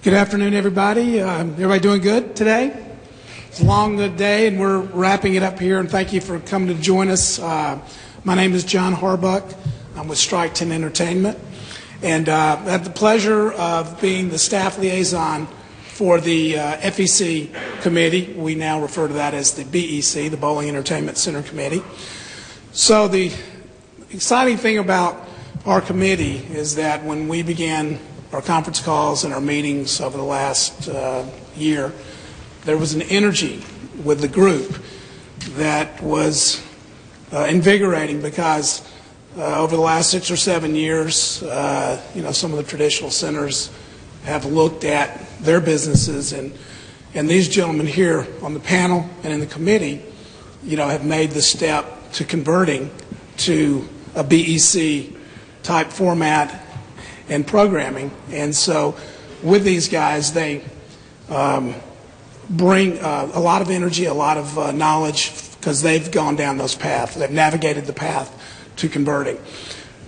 Good afternoon, everybody. Everybody doing good today? It's a long good day, and we're wrapping it up here, and thank you for coming to join us. My name is John Harbuck. I'm with Strike 10 Entertainment, and I have the pleasure of being the staff liaison for the FEC committee. We now refer to that as the BEC, the Bowling Entertainment Center Committee. So the exciting thing about our committee is that when we began our conference calls and our meetings over the last year, there was an energy with the group that was invigorating because over the last 6 or 7 years, some of the traditional centers have looked at their businesses, and these gentlemen here on the panel and in the committee, have made the step to converting to a BEC type format and programming. And so with these guys, they bring a lot of energy, a lot of knowledge, because they've gone down those paths. They've navigated the path to converting.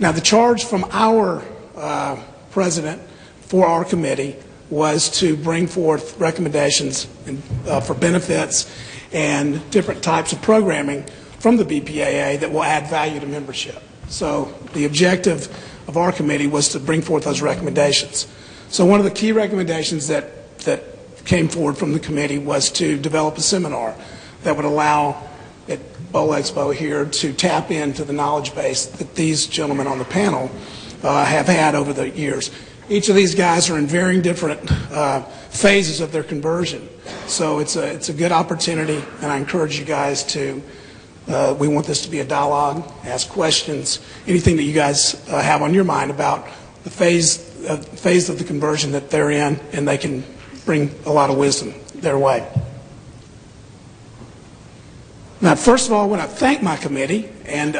Now, the charge from our president for our committee was to bring forth recommendations for benefits and different types of programming from the BPAA that will add value to membership. So the objective of our committee was to bring forth those recommendations. So one of the key recommendations that came forward from the committee was to develop a seminar that would allow at Bowl Expo here to tap into the knowledge base that these gentlemen on the panel have had over the years. Each of these guys are in varying different phases of their conversion. So it's a good opportunity, and I encourage you guys to we want this to be a dialogue, ask questions, anything that you guys have on your mind about the phase of the conversion that they're in, and they can bring a lot of wisdom their way. Now, first of all, I want to thank my committee, and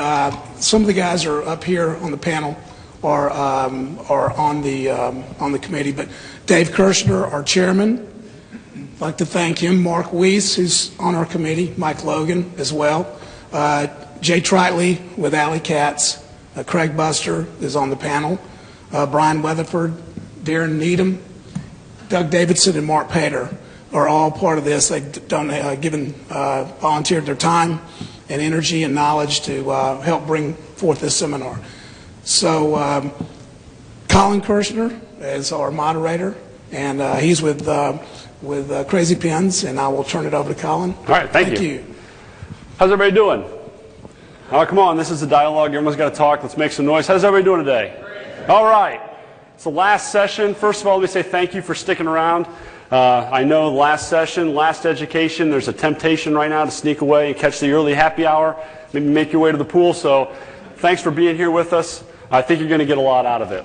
some of the guys are up here on the panel or on the committee, but Dave Kirshner, our chairman, I'd like to thank him. Mark Weiss, who's on our committee, Mike Logan as well. Jay Tritley with Alley Cats, Craig Buster is on the panel, Brian Weatherford, Darren Needham, Doug Davidson, and Mark Pater are all part of this. They've volunteered their time and energy and knowledge to help bring forth this seminar. So Colin Kirshner is our moderator, and he's with Crazy Pens, and I will turn it over to Colin. All right, thank you. How's everybody doing? Oh, come on, this is a dialogue. Everyone's got to talk. Let's make some noise. How's everybody doing today? Great. All right. It's the last session. First of all, let me say thank you for sticking around. I know the last session, last education, there's a temptation right now to sneak away and catch the early happy hour, maybe make your way to the pool. So thanks for being here with us. I think you're going to get a lot out of it.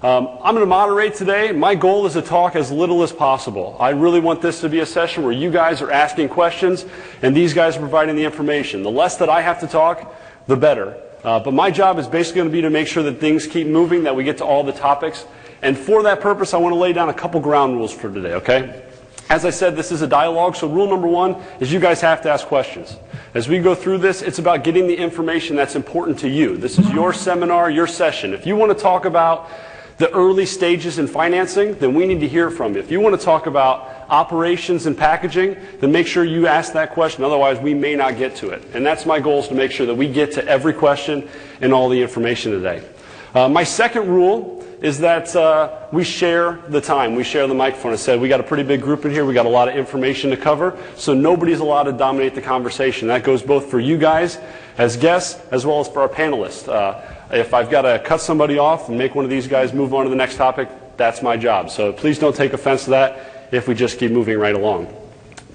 I'm going to moderate today. My goal is to talk as little as possible. I really want this to be a session where you guys are asking questions and these guys are providing the information. The less that I have to talk, the better. But my job is basically going to be to make sure that things keep moving, that we get to all the topics. And for that purpose, I want to lay down a couple ground rules for today, okay? As I said, this is a dialogue, so rule number one is you guys have to ask questions. As we go through this, it's about getting the information that's important to you. This is your seminar, your session. If you want to talk about the early stages in financing, then we need to hear from you. If you want to talk about operations and packaging, then make sure you ask that question. Otherwise, we may not get to it. And that's my goal, is to make sure that we get to every question and all the information today. My second rule is that we share the time. We share the microphone. I said we got a pretty big group in here. We got a lot of information to cover, so nobody's allowed to dominate the conversation. That goes both for you guys as guests as well as for our panelists. If I've got to cut somebody off and make one of these guys move on to the next topic, that's my job. So please don't take offense to that if we just keep moving right along.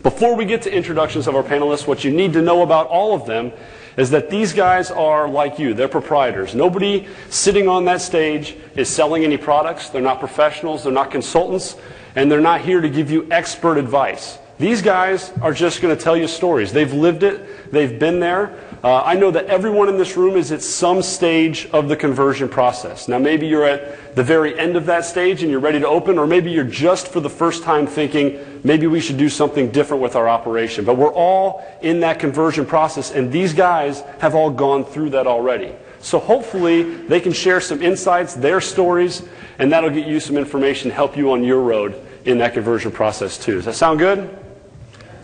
Before we get to introductions of our panelists, what you need to know about all of them is that these guys are like you. They're proprietors. Nobody sitting on that stage is selling any products. They're not professionals. They're not consultants. And they're not here to give you expert advice. These guys are just going to tell you stories. They've lived it. They've been there. I know that everyone in this room is at some stage of the conversion process. Now, maybe you're at the very end of that stage and you're ready to open, or maybe you're just for the first time thinking, maybe we should do something different with our operation. But we're all in that conversion process, and these guys have all gone through that already. So hopefully they can share some insights, their stories, and that'll get you some information to help you on your road in that conversion process too. Does that sound good?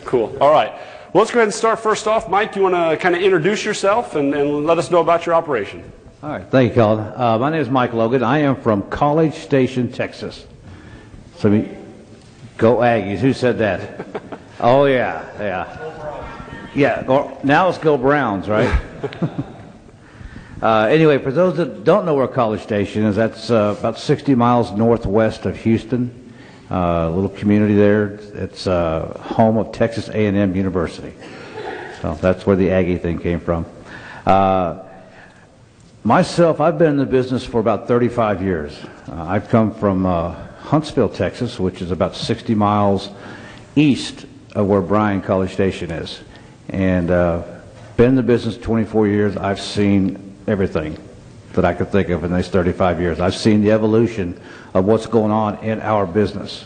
Cool. All right. Well, let's go ahead and start. First off, Mike, you want to kind of introduce yourself and let us know about your operation? All right. Thank you, Colin. My name is Mike Logan. I am from College Station, Texas. So go Aggies. Who said that? Oh, yeah. Now let's go Browns, right? Anyway, for those that don't know where College Station is, that's about 60 miles northwest of Houston. A little community there. It's home of Texas A&M University. So that's where the Aggie thing came from. Myself, I've been in the business for about 35 years. I've come from Huntsville, Texas, which is about 60 miles east of where Bryan College Station is. And been in the business 24 years. I've seen everything that I could think of in these 35 years. I've seen the evolution of what's going on in our business.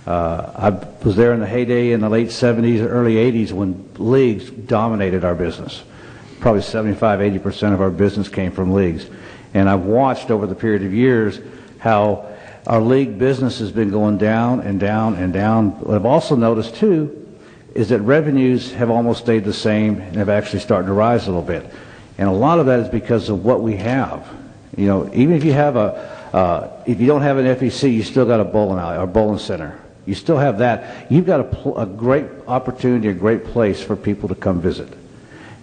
I was there in the heyday in the late 70s, early 80s when leagues dominated our business. Probably 75–80% of our business came from leagues. And I've watched over the period of years how our league business has been going down and down and down. What I've also noticed too is that revenues have almost stayed the same and have actually started to rise a little bit. And a lot of that is because of what we have. You know, even if you have if you don't have an FEC, you still got a bowling alley or bowling center. You still have that. You've got a great opportunity, a great place for people to come visit.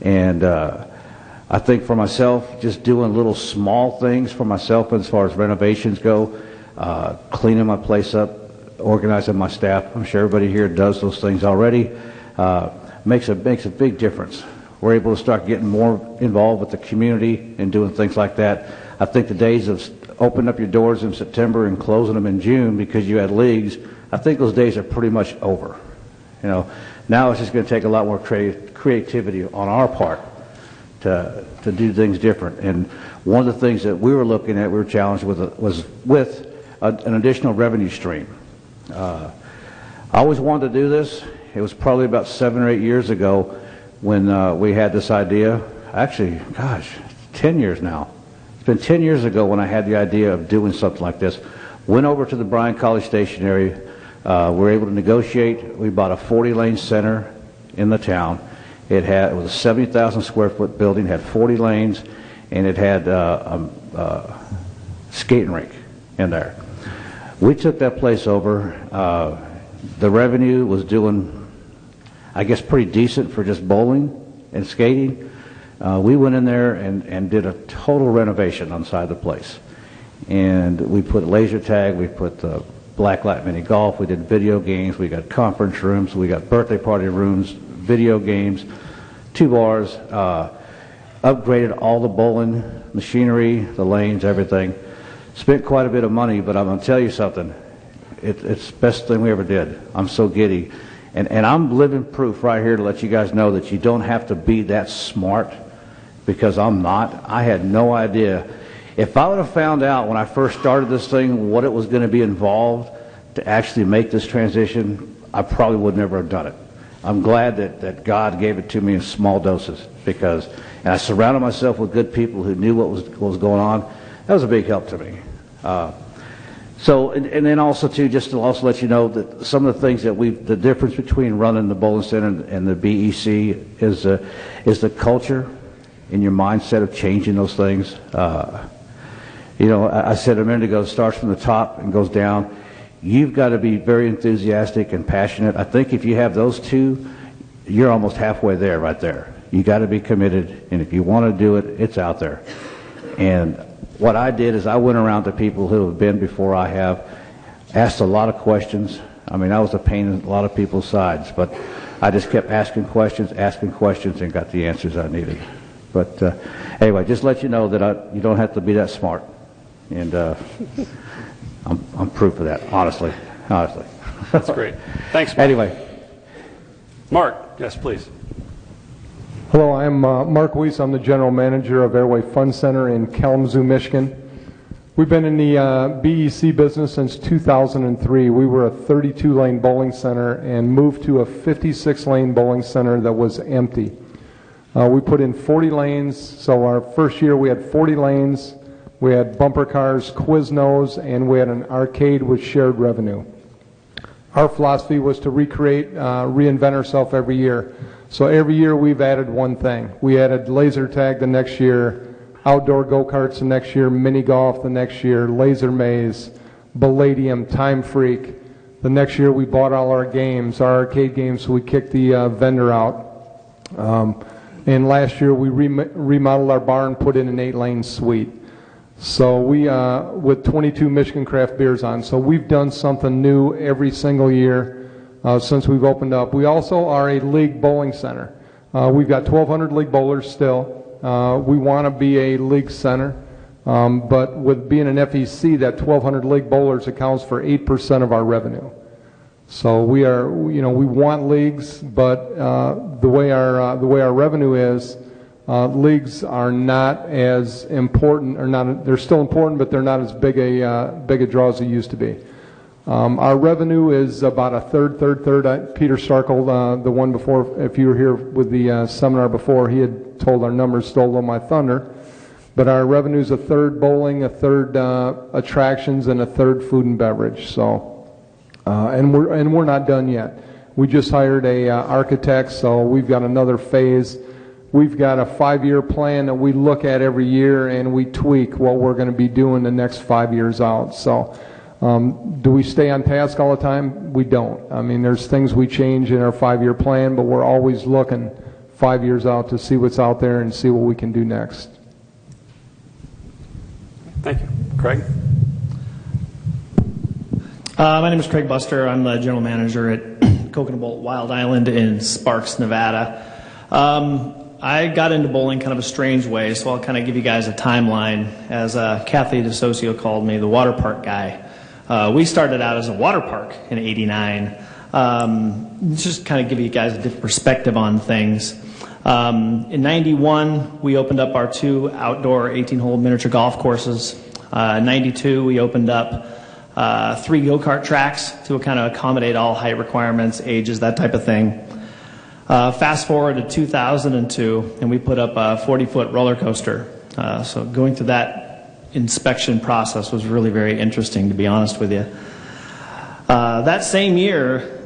And I think for myself, just doing little small things for myself as far as renovations go, cleaning my place up, organizing my staff. I'm sure everybody here does those things already. Makes a big difference. We're able to start getting more involved with the community and doing things like that. I think the days of opening up your doors in September and closing them in June because you had leagues, I think those days are pretty much over. You know, now it's just going to take a lot more creativity on our part to do things different. And one of the things that we were looking at, we were challenged with, was with an additional revenue stream. I always wanted to do this. It was probably about 7 or 8 years ago when we had this idea. Actually, gosh, 10 years now. It's been 10 years ago when I had the idea of doing something like this. Went over to the Bryan College Station area. We were able to negotiate. We bought a 40-lane center in the town. It was a 70,000 square foot building, had 40 lanes, and it had a skating rink in there. We took that place over. The revenue was doing, I guess, pretty decent for just bowling and skating. We went in there and did a total renovation on the side of the place. And we put laser tag, we put blacklight mini golf, we did video games, we got conference rooms, we got birthday party rooms, video games, 2 bars, upgraded all the bowling machinery, the lanes, everything. Spent quite a bit of money, but I'm going to tell you something. It's the best thing we ever did. I'm so giddy. And I'm living proof right here to let you guys know that you don't have to be that smart, because I'm not. I had no idea. If I would have found out when I first started this thing what it was going to be involved to actually make this transition, I probably would never have done it. I'm glad that God gave it to me in small doses, and I surrounded myself with good people who knew what was going on. That was a big help to me. And then also too, just to also let you know that some of the things that the difference between running the bowling center and the BEC is the culture and your mindset of changing those things. You know, I said a minute ago, it starts from the top and goes down. You've got to be very enthusiastic and passionate. I think if you have those two, you're almost halfway there, right there. You got to be committed, and if you want to do it, it's out there. And what I did is I went around to people who have been before I have, asked a lot of questions. I mean, I was a pain in a lot of people's sides, but I just kept asking questions, and got the answers I needed. But anyway, just let you know that you don't have to be that smart. And I'm proof of that, honestly. That's great. Thanks, Mark. Anyway. Mark, yes, please. Hello, I'm Mark Weiss. I'm the general manager of AIRWAY Fun Center in Kalamazoo, Michigan. We've been in the BEC business since 2003. We were a 32-lane bowling center and moved to a 56-lane bowling center that was empty. We put in 40 lanes, so our first year we had 40 lanes. We had bumper cars, Quiznos, and we had an arcade with shared revenue. our philosophy was to recreate, reinvent ourselves every year. So every year we've added one thing. We added laser tag the next year, outdoor go-karts the next year, mini golf the next year, laser maze, Palladium, Time Freak. The next year we bought all our games, our arcade games, so we kicked the vendor out. And last year we remodeled our bar and put in an 8-lane suite. So we, with 22 Michigan craft beers on. So we've done something new every single year since we've opened up. We also are a league bowling center. We've got 1,200 league bowlers still. We want to be a league center. But with being an FEC, that 1,200 league bowlers accounts for 8% of our revenue. So we are, we want leagues, but the way our revenue is, leagues are not as important, or not. They're still important, but they're not as big a draw as they used to be. Our revenue is about a third. Peter Starkle, the one before, if you were here with the seminar before, he had told our numbers, stole my thunder. But our revenue is a third bowling, a third attractions, and a third food and beverage. So, and we're not done yet. We just hired a architect, so we've got another phase. We've got a 5-year plan that we look at every year, and we tweak what we're going to be doing the next 5 years out. So, do we stay on task all the time? We don't. I mean, there's things we change in our 5-year plan, but we're always looking 5 years out to see what's out there and see what we can do next. Thank you. Craig? My name is Craig Buster. I'm the general manager at Coconut Bowl Wild Island in Sparks, Nevada. I got into bowling kind of a strange way, so I'll kind of give you guys a timeline. As Kathy DeSocio called me, the water park guy. We started out as a water park in '89. Just kind of give you guys a different perspective on things. In '91, we opened up our 2 outdoor 18-hole miniature golf courses. In '92, we opened up 3 go-kart tracks to kind of accommodate all height requirements, ages, that type of thing. Fast forward to 2002, and we put up a 40-foot roller coaster. So going through that inspection process was really very interesting, to be honest with you. That same year,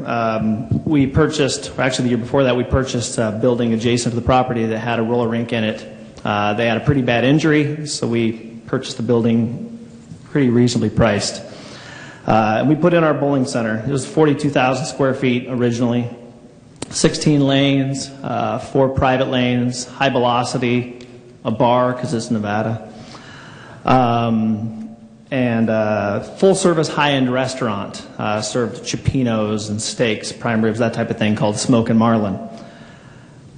we purchased, actually the year before that, we purchased a building adjacent to the property that had a roller rink in it. They had a pretty bad injury, so we purchased the building pretty reasonably priced. And we put in our bowling center. It was 42,000 square feet originally. 16 lanes, 4 private lanes, high velocity, a bar because it's Nevada, and full service high-end restaurant, served chipinos and steaks, prime ribs, that type of thing, called Smoke and Marlin.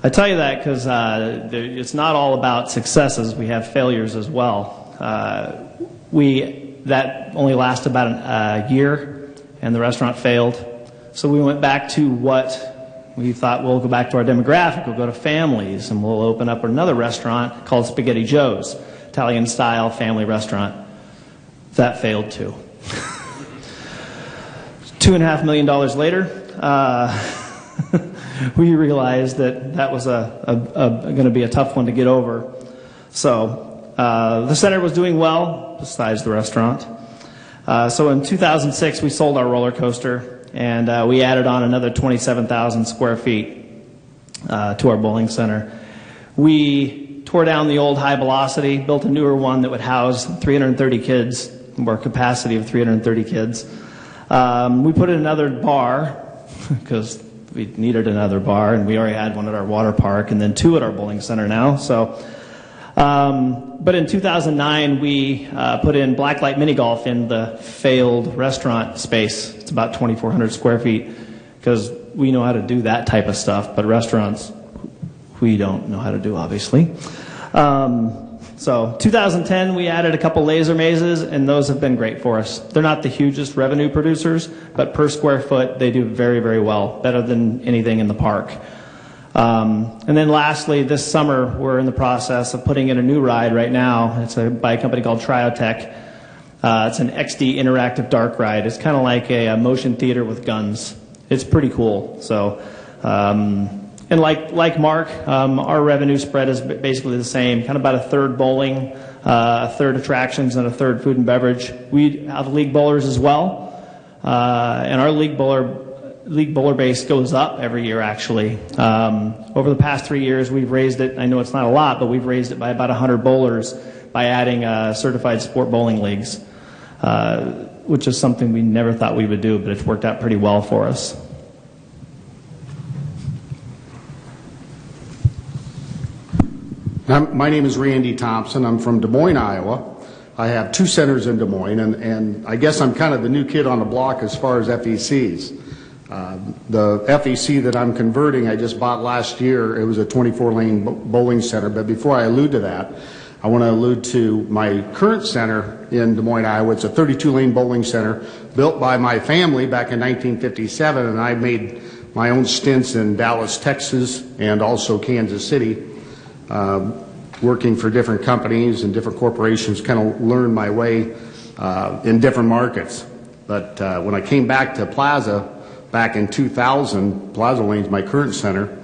I tell you that because it's not all about successes. We have failures as well. That only lasted about a year, and the restaurant failed. So we went back to what we thought, we'll go back to our demographic, we'll go to families, and we'll open up another restaurant called Spaghetti Joe's, Italian-style family restaurant. That failed too. $2.5 million later, we realized that was going to be a tough one to get over. So the center was doing well, besides the restaurant. So in 2006, we sold our roller coaster, and we added on another 27,000 square feet to our bowling center. We tore down the old high velocity, built a newer one that would house 330 kids, or capacity of 330 kids. We put in another bar, because we needed another bar, and we already had one at our water park, and then 2 at our bowling center now. So, but in 2009, we put in blacklight mini golf in the failed restaurant space. It's about 2,400 square feet, because we know how to do that type of stuff, but restaurants, we don't know how to do, obviously. So 2010, we added a couple laser mazes, and those have been great for us. They're not the hugest revenue producers, but per square foot, they do very, very well, better than anything in the park. And then lastly, this summer, we're in the process of putting in a new ride right now. It's by a company called Triotech. It's an XD interactive dark ride. It's kind of like a motion theater with guns. It's pretty cool. So, and like Mark, our revenue spread is basically the same, kind of about a third bowling, a third attractions, and a third food and beverage. We have league bowlers as well. and our league bowler base goes up every year, actually. Over the past 3 years, we've raised it. I know it's not a lot, but we've raised it by about 100 bowlers by adding certified sport bowling leagues, which is something we never thought we would do, but it's worked out pretty well for us. My name is Randy Thompson. I'm from Des Moines, Iowa. I have 2 centers in Des Moines, and I guess I'm kind of the new kid on the block as far as FECs. The FEC that I'm converting, I just bought last year. It was a 24-lane bowling center. But before I allude to that, I want to allude to my current center in Des Moines, Iowa. It's a 32-lane bowling center built by my family back in 1957, and I made my own stints in Dallas, Texas, and also Kansas City. Working for different companies and different corporations, kind of learned my way in different markets. But when I came back to Plaza back in 2000, Plaza Lane's my current center,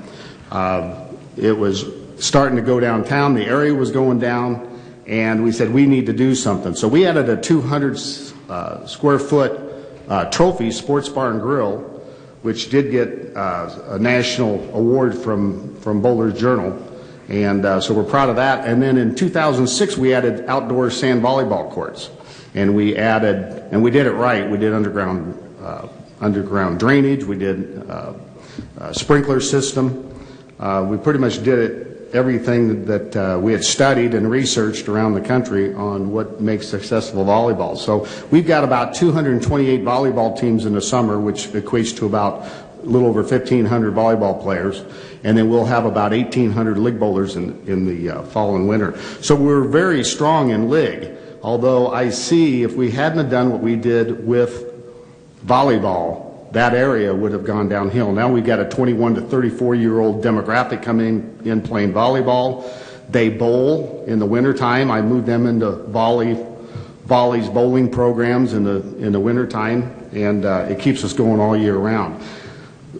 it was starting to go downtown. The area was going down, and we said we need to do something. So we added a 200 square foot trophy sports bar and grill, which did get a national award from Bowler's Journal. And so we're proud of that. And then in 2006, we added outdoor sand volleyball courts. And we added, and we did it right. We did underground drainage. We did a sprinkler system. We pretty much did it, everything that we had studied and researched around the country on what makes successful volleyball. So we've got about 228 volleyball teams in the summer, which equates to about a little over 1,500 volleyball players. And then we'll have about 1,800 league bowlers in the fall and winter. So we're very strong in league, although I see if we hadn't have done what we did with volleyball, that area would have gone downhill. Now we've got a 21 to 34-year-old demographic coming in playing volleyball. They bowl in the wintertime. I moved them into Volley's bowling programs in the wintertime, and it keeps us going all year round.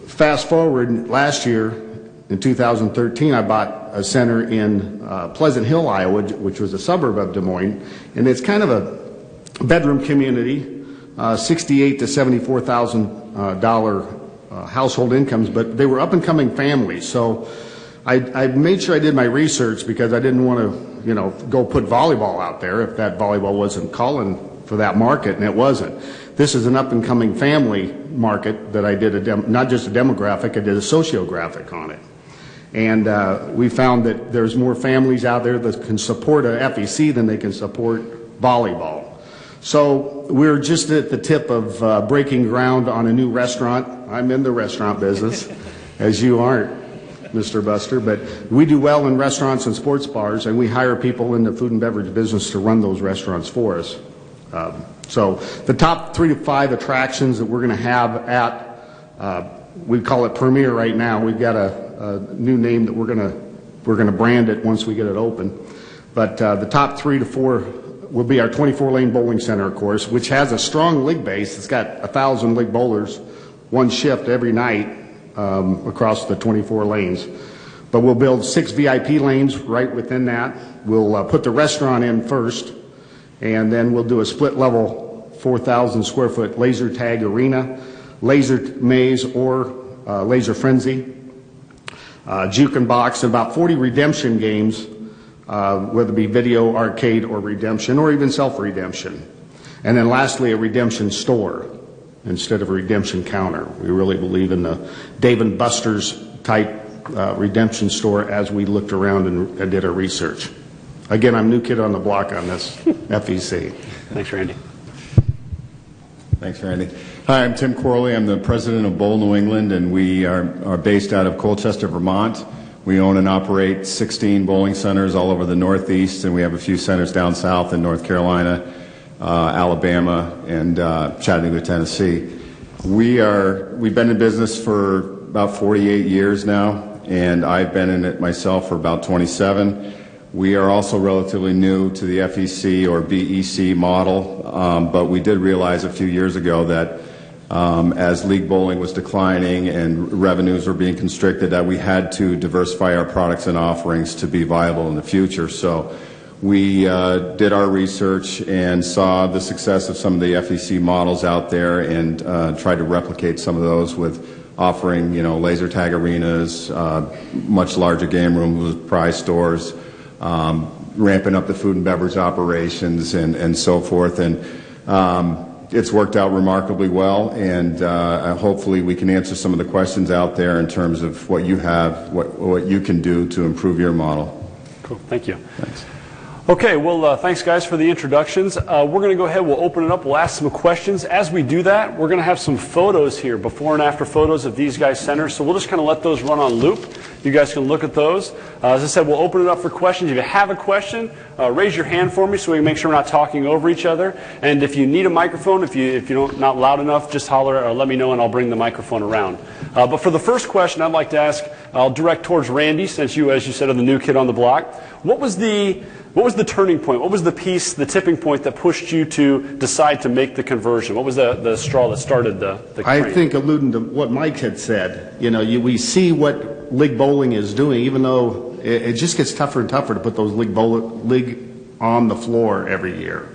Fast forward, last year, in 2013, I bought a center in Pleasant Hill, Iowa, which was a suburb of Des Moines, and it's kind of a bedroom community, $68,000 to $74,000 household incomes, but they were up-and-coming families. So I made sure I did my research because I didn't want to, go put volleyball out there if that volleyball wasn't calling for that market, and it wasn't. This is an up-and-coming family market that I did not just a demographic, I did a sociographic on it. And we found that there's more families out there that can support a FEC than they can support volleyball. So we're just at the tip of breaking ground on a new restaurant. I'm in the restaurant business, as you aren't, Mr. Buster, but we do well in restaurants and sports bars, and we hire people in the food and beverage business to run those restaurants for us. So the top 3 to 5 attractions that we're going to have at, we call it Premier right now. We've got a new name that we're going to brand it once we get it open. But the top 3 to 4 will be our 24-lane bowling center, of course, which has a strong league base. It's got 1,000 league bowlers, one shift every night across the 24 lanes. But we'll build 6 VIP lanes right within that. We'll put the restaurant in first, and then we'll do a split-level 4,000 square foot laser tag arena, laser maze, or laser frenzy, juke and box, and about 40 redemption games, whether it be video, arcade, or redemption, or even self-redemption. And then lastly, a redemption store instead of a redemption counter. We really believe in the Dave & Buster's type redemption store as we looked around and did our research. Again, I'm new kid on the block on this FEC. Thanks, Randy. Thanks, Randy. Hi, I'm Tim CORLEY. I'm the president of Bowl New England, and we are based out of Colchester, Vermont. We own and operate 16 bowling centers all over the Northeast, and we have a few centers down south in North Carolina, Alabama, and Chattanooga, Tennessee. We've been in business for about 48 years now, and I've been in it myself for about 27. We are also relatively new to the FEC or BEC model, but we did realize a few years ago that as league bowling was declining and revenues were being constricted, that we had to diversify our products and offerings to be viable in the future. So we did our research and saw the success of some of the FEC models out there and tried to replicate some of those with offering, laser tag arenas, much larger game rooms with prize stores, ramping up the food and beverage operations and so forth. And it's worked out remarkably well, and hopefully we can answer some of the questions out there in terms of what you have, what you can do to improve your model. Cool. Thank you. Thanks. Okay, well, thanks, guys, for the introductions. We're going to go ahead, we'll open it up, we'll ask some questions. As we do that, we're going to have some photos here, before and after photos of these guys' centers, so we'll just kind of let those run on loop. You guys can look at those. As I said, we'll open it up for questions. If you have a question, raise your hand for me so we can make sure we're not talking over each other. And if you need a microphone, if you're not loud enough, just holler or let me know and I'll bring the microphone around. But for the first question I'd like to ask, I'll direct towards Randy, since you, as you said, are the new kid on the block. What was the turning point? What was the piece, the tipping point that pushed you to decide to make the conversion? What was the straw that started the crane? I think alluding to what Mike had said, we see what league bowling is doing, even though it just gets tougher and tougher to put those league on the floor every year.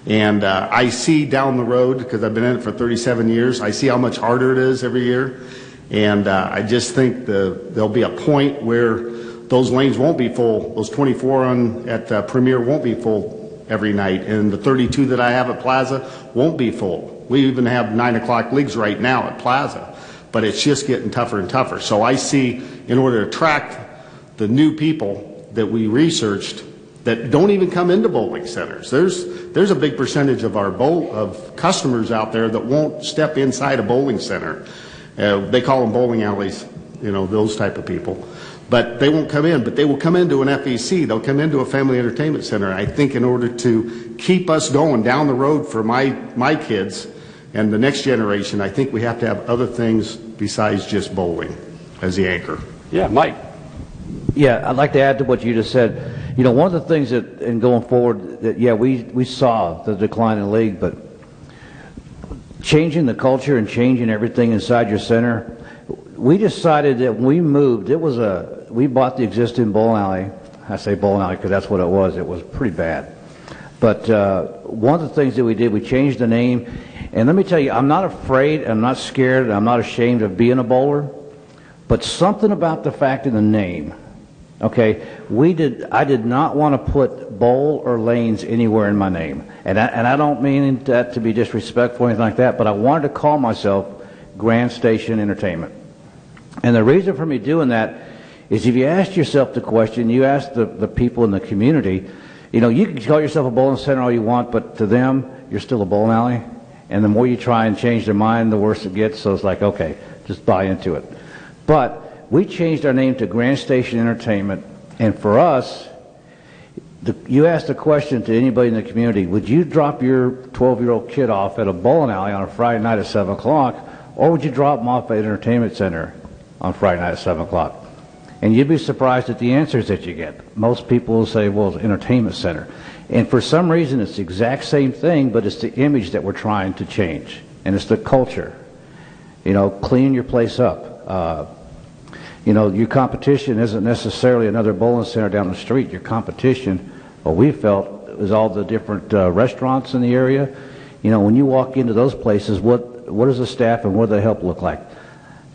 And I see down the road, because I've been in it for 37 years, I see how much harder it is every year. And I just think there'll be a point where those lanes won't be full. Those 24 at Premier won't be full every night. And the 32 that I have at Plaza won't be full. We even have 9 o'clock leagues right now at Plaza. But it's just getting tougher and tougher. So I see, in order to attract the new people that we researched that don't even come into bowling centers, there's a big percentage of our of customers out there that won't step inside a bowling center. They call them bowling alleys, those type of people. But they won't come in, but they will come into an FEC. They'll come into a family entertainment center. I think in order to keep us going down the road for my kids and the next generation, I think we have to have other things besides just bowling as the anchor. Yeah, Mike. Yeah, I'd like to add to what you just said. One of the things that, in going forward, that we saw the decline in the league, but changing the culture and changing everything inside your center, we decided that when we moved, we bought the existing bowling alley. I say bowling alley because that's what it was. It was pretty bad. But one of the things that we did, we changed the name. And let me tell you, I'm not afraid, I'm not scared, I'm not ashamed of being a bowler. But something about the fact of the name, okay, I did not want to put bowl or lanes anywhere in my name. And I don't mean that to be disrespectful or anything like that, but I wanted to call myself Grand Station Entertainment. And the reason for me doing that is if you ask yourself the question, you ask the people in the community, you can call yourself a bowling center all you want, but to them, you're still a bowling alley. And the more you try and change their mind, the worse it gets. So it's like, okay, just buy into it. But we changed our name to Grand Station Entertainment. And for us, you asked a question to anybody in the community, would you drop your 12-year-old kid off at a bowling alley on a Friday night at 7 o'clock, or would you drop them off at an entertainment center on Friday night at 7 o'clock? And you'd be surprised at the answers that you get. Most people will say, well, it's an entertainment center. And for some reason, it's the exact same thing, but it's the image that we're trying to change. And it's the culture. Clean your place up. Your competition isn't necessarily another bowling center down the street. Your competition, what we felt, is all the different restaurants in the area. When you walk into those places, what does the staff and what does the help look like?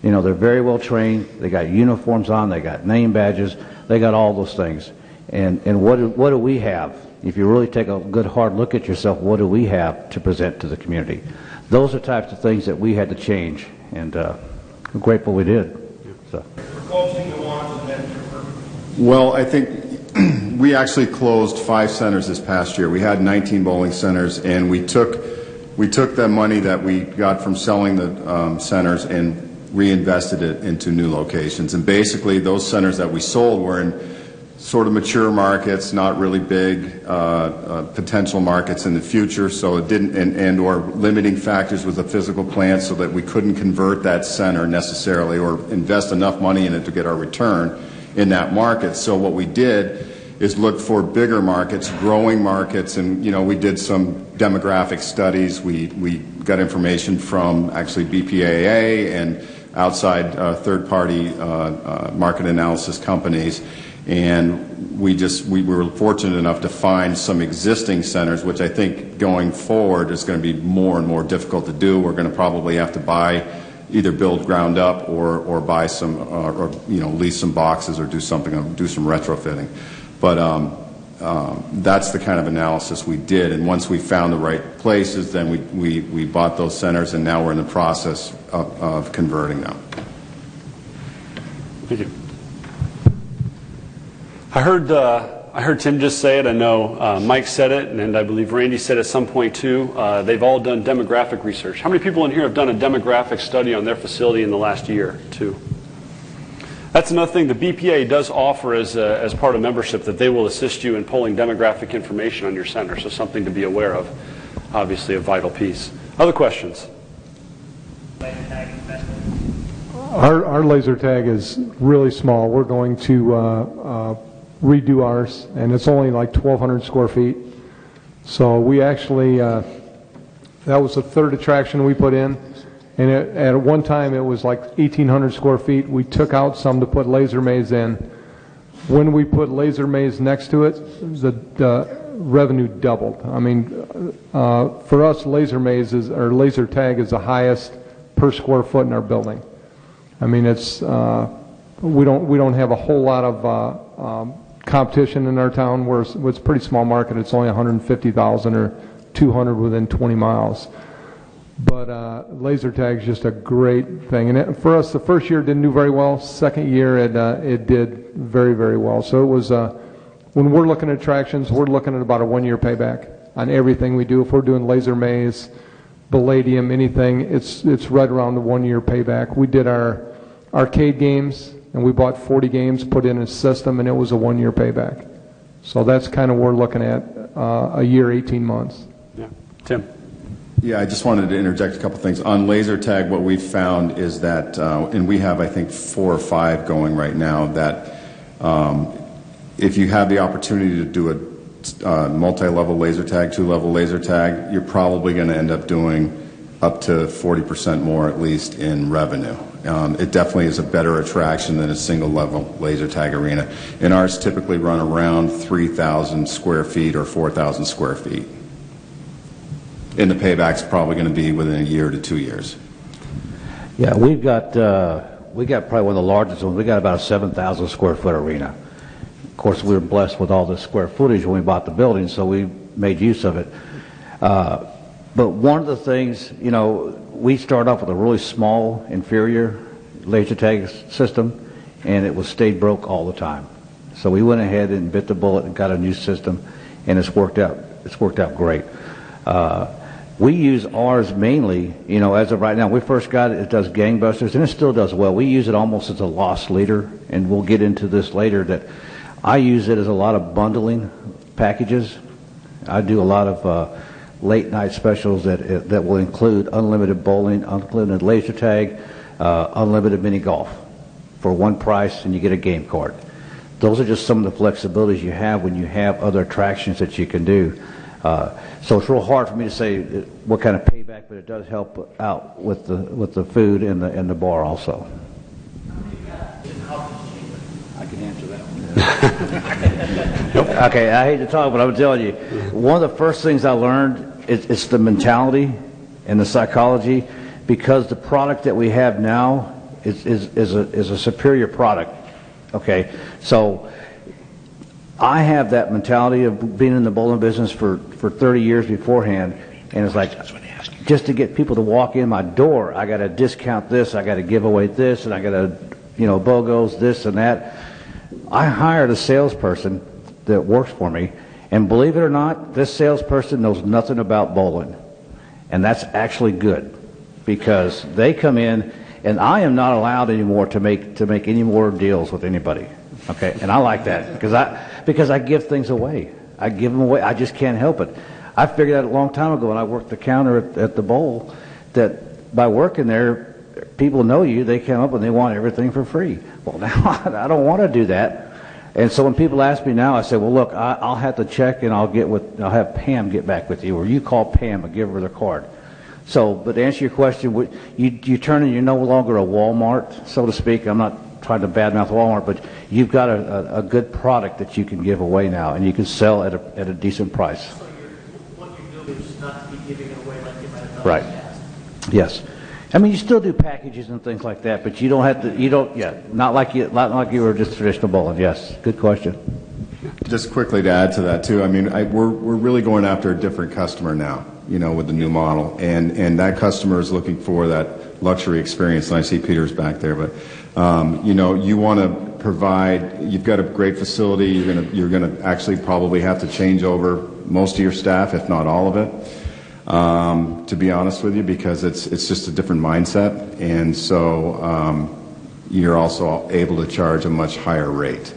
They're very well trained. They got uniforms on. They got name badges. They got all those things. And what do we have? If you really take a good hard look at yourself, what do we have to present to the community? Those are types of things that we had to change, and I'm grateful we did. So. Well, I think we actually closed 5 centers this past year. We had 19 bowling centers, and we took the money that we got from selling the centers and reinvested it into new locations. And basically, those centers that we sold were in sort of mature markets, not really big potential markets in the future, so it didn't, and or limiting factors with the physical plant so that we couldn't convert that center necessarily or invest enough money in it to get our return in that market. So what we did is look for bigger markets, growing markets, and we did some demographic studies. We got information from actually BPAA and outside third-party market analysis companies. And we were fortunate enough to find some existing centers, which I think going forward is going to be more and more difficult to do. We're going to probably have to either build ground up or buy some, or lease some boxes or do some retrofitting. But that's the kind of analysis we did. And once we found the right places, then we bought those centers, and now we're in the process of converting them. Thank you. I heard Tim just say it. I know Mike said it, and I believe Randy said at some point too. They've all done demographic research. How many people in here have done a demographic study on their facility in the last year, too? That's another thing the BPA does offer as part of membership, that they will assist you in pulling demographic information on your center. So something to be aware of, obviously a vital piece. Other questions? Our laser tag is really small. We're going to redo ours, and it's only like 1,200 square feet. So we actually, that was the third attraction we put in, and at one time it was like 1,800 square feet. We took out some to put laser maze in. When we put laser maze next to it, the revenue doubled. I mean, for us, laser maze or laser tag is the highest per square foot in our building. I mean, it's we don't have a whole lot of competition in our town. It's a pretty small market. It's only 150,000 or 200 within 20 miles. But laser tag is just a great thing. And for us, the first year it didn't do very well. Second year it did very, very well. So it was when we're looking at attractions, we're looking at about a 1-year payback on everything we do. If we're doing laser maze, Palladium, anything, it's right around the 1-year payback. We did our arcade games, and we bought 40 games, put in a system, and it was a 1-year payback. So that's kind of what we're looking at, a year, 18 months. Yeah. Tim? Yeah, I just wanted to interject a couple things. On laser tag, what we've found is that, and we have, I think, 4 or 5 going right now, that if you have the opportunity to do a multi-level laser tag, 2-level laser tag, you're probably going to end up doing up to 40% more at least in revenue. It definitely is a better attraction than a single-level laser tag arena. And ours typically run around 3,000 square feet or 4,000 square feet. And the payback's probably going to be within a year to 2 years. Yeah, we got probably one of the largest ones. We got about a 7,000 square foot arena. Of course, we were blessed with all the square footage when we bought the building, so we made use of it. But one of the things, we started off with a really small, inferior laser tag system, and it stayed broke all the time. So we went ahead and bit the bullet and got a new system, and it's worked out. It's worked out great. We use ours mainly, as of right now. We first got it, it does gangbusters, and it still does well. We use it almost as a loss leader, and we'll get into this later, that I use it as a lot of bundling packages. I do a lot of late night specials that will include unlimited bowling, unlimited laser tag, unlimited mini golf for one price, and you get a game card. Those are just some of the flexibilities you have when you have other attractions that you can do. So it's real hard for me to say what kind of payback, but it does help out with the food and the bar also. I can answer that one. Okay, I hate to talk, but I'm telling you, one of the first things I learned is the mentality and the psychology, because the product that we have now is a superior product. Okay, so I have that mentality of being in the bowling business for 30 years beforehand, and it's like, just to get people to walk in my door, I got to discount this, I got to give away this, and I got to, BOGOs, this and that. I hired a salesperson that works for me, and believe it or not, this salesperson knows nothing about bowling, and that's actually good, because they come in, and I am not allowed anymore to make any more deals with anybody. Okay, and I like that because I give things away. I give them away. I just can't help it. I figured out a long time ago when I worked the counter at the bowl that by working there, people know you. They come up and they want everything for free. Well, now I don't want to do that. And so when people ask me now, I say, well, look, I'll have to check and I'll have Pam get back with you, or you call Pam and give her the card. So, but to answer your question, you turn and you're no longer a Walmart, so to speak. I'm not trying to badmouth Walmart, but you've got a good product that you can give away now, and you can sell at a decent price. So what you're doing is not to be giving it away like you might have done Right. in the past. Yes. I mean, you still do packages and things like that, but you don't have to, not like you were just traditional bowling. Yes. Good question. Just quickly to add to that too, I mean, we're really going after a different customer now, with the new model, and that customer is looking for that luxury experience. And I see Peter's back there, but you want to provide. You've got a great facility. You're gonna actually probably have to change over most of your staff, if not all of it, to be honest with you, because it's just a different mindset, and so you're also able to charge a much higher rate.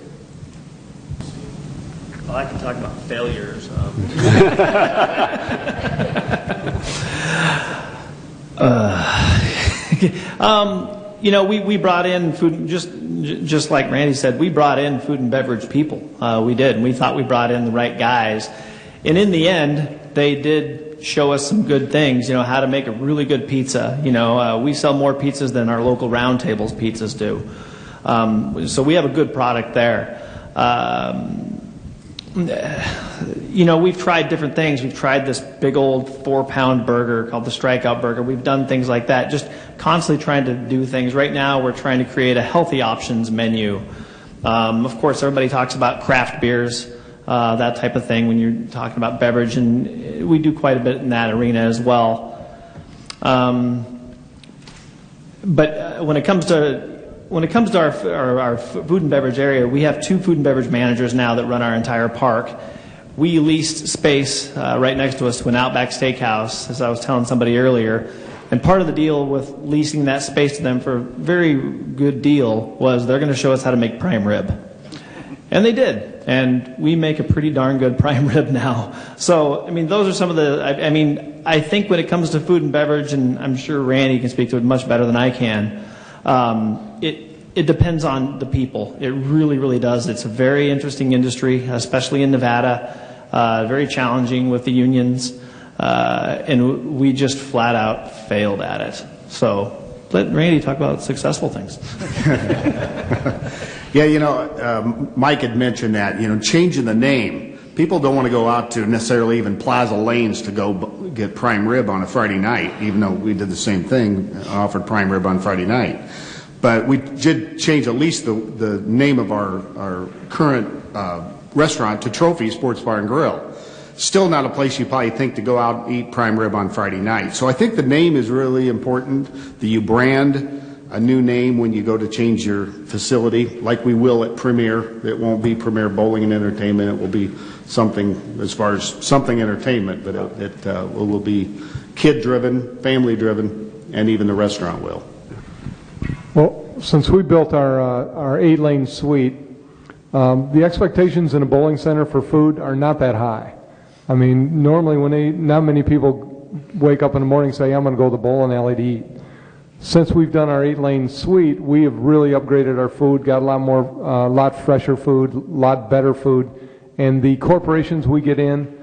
Well, I can talk about failures. We brought in food, just like Randy said, we brought in food and beverage people. We did, and we thought we brought in the right guys. And in the end, they did show us some good things, how to make a really good pizza. We sell more pizzas than our local Round Tables pizzas do. So we have a good product there. We've tried different things. We've tried this big old 4-pound burger called the Strikeout Burger. We've done things like that, just constantly trying to do things. Right now, we're trying to create a healthy options menu. Of course, everybody talks about craft beers, that type of thing when you're talking about beverage, and we do quite a bit in that arena as well. But when it comes to our food and beverage area, we have 2 food and beverage managers now that run our entire park. We leased space right next to us to an Outback Steakhouse, as I was telling somebody earlier. And part of the deal with leasing that space to them for a very good deal was they're going to show us how to make prime rib. And they did. And we make a pretty darn good prime rib now. So, those are some of the, I think when it comes to food and beverage, and I'm sure Randy can speak to it much better than I can, it depends on the people. It really, really does. It's a very interesting industry, especially in Nevada. Very challenging with the unions, and we just flat out failed at it. So let Randy talk about successful things. Yeah, Mike had mentioned that, changing the name. People don't want to go out to necessarily even Plaza Lanes to go get prime rib on a Friday night, even though we did the same thing, offered prime rib on Friday night. But we did change at least the name of our current restaurant to Trophy Sports Bar and Grill. Still not a place you probably think to go out and eat prime rib on Friday night. So I think the name is really important, that you brand a new name when you go to change your facility, like we will at Premier. It won't be Premier Bowling and Entertainment. It will be something as far as something entertainment, but it will be kid-driven, family-driven, and even the restaurant will. Well, since we built our 8-lane suite, the expectations in a bowling center for food are not that high. Normally not many people wake up in the morning and say, I'm going to go to the bowling alley to eat. Since we've done our 8-lane suite, we have really upgraded our food, got a lot fresher food, a lot better food, and the corporations we get in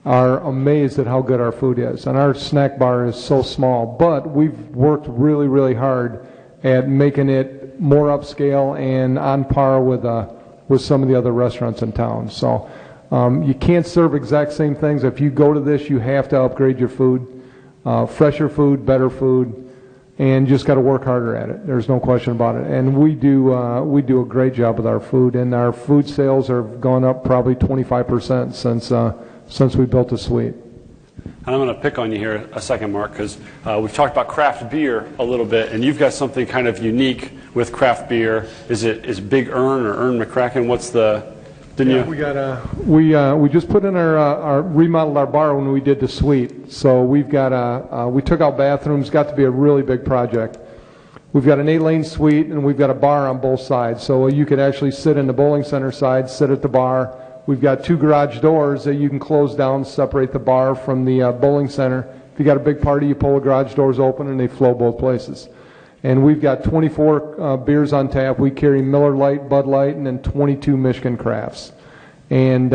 are amazed at how good our food is. And our snack bar is so small, but we've worked really, really hard at making it more upscale and on par with some of the other restaurants in town. So you can't serve exact same things. If you go to this, you have to upgrade your food, fresher food, better food, and just got to work harder at it. There's no question about it. And we do a great job with our food, and our food sales have gone up probably 25% since we built the suite. And I'm going to pick on you here a second, Mark, because we've talked about craft beer a little bit, and you've got something kind of unique with craft beer. Is Big Earn or Earn McCracken? What's the? Didn't you? We just put in our remodeled our bar when we did the suite. So we've got we took out bathrooms. Got to be a really big project. We've got an 8-lane suite, and we've got a bar on both sides. So you could actually sit in the bowling center side, sit at the bar. We've got 2 garage doors that you can close down, separate the bar from the bowling center. If you got a big party, you pull the garage doors open, and they flow both places. And we've got 24 beers on tap. We carry Miller Lite, Bud Light, and then 22 Michigan Crafts. And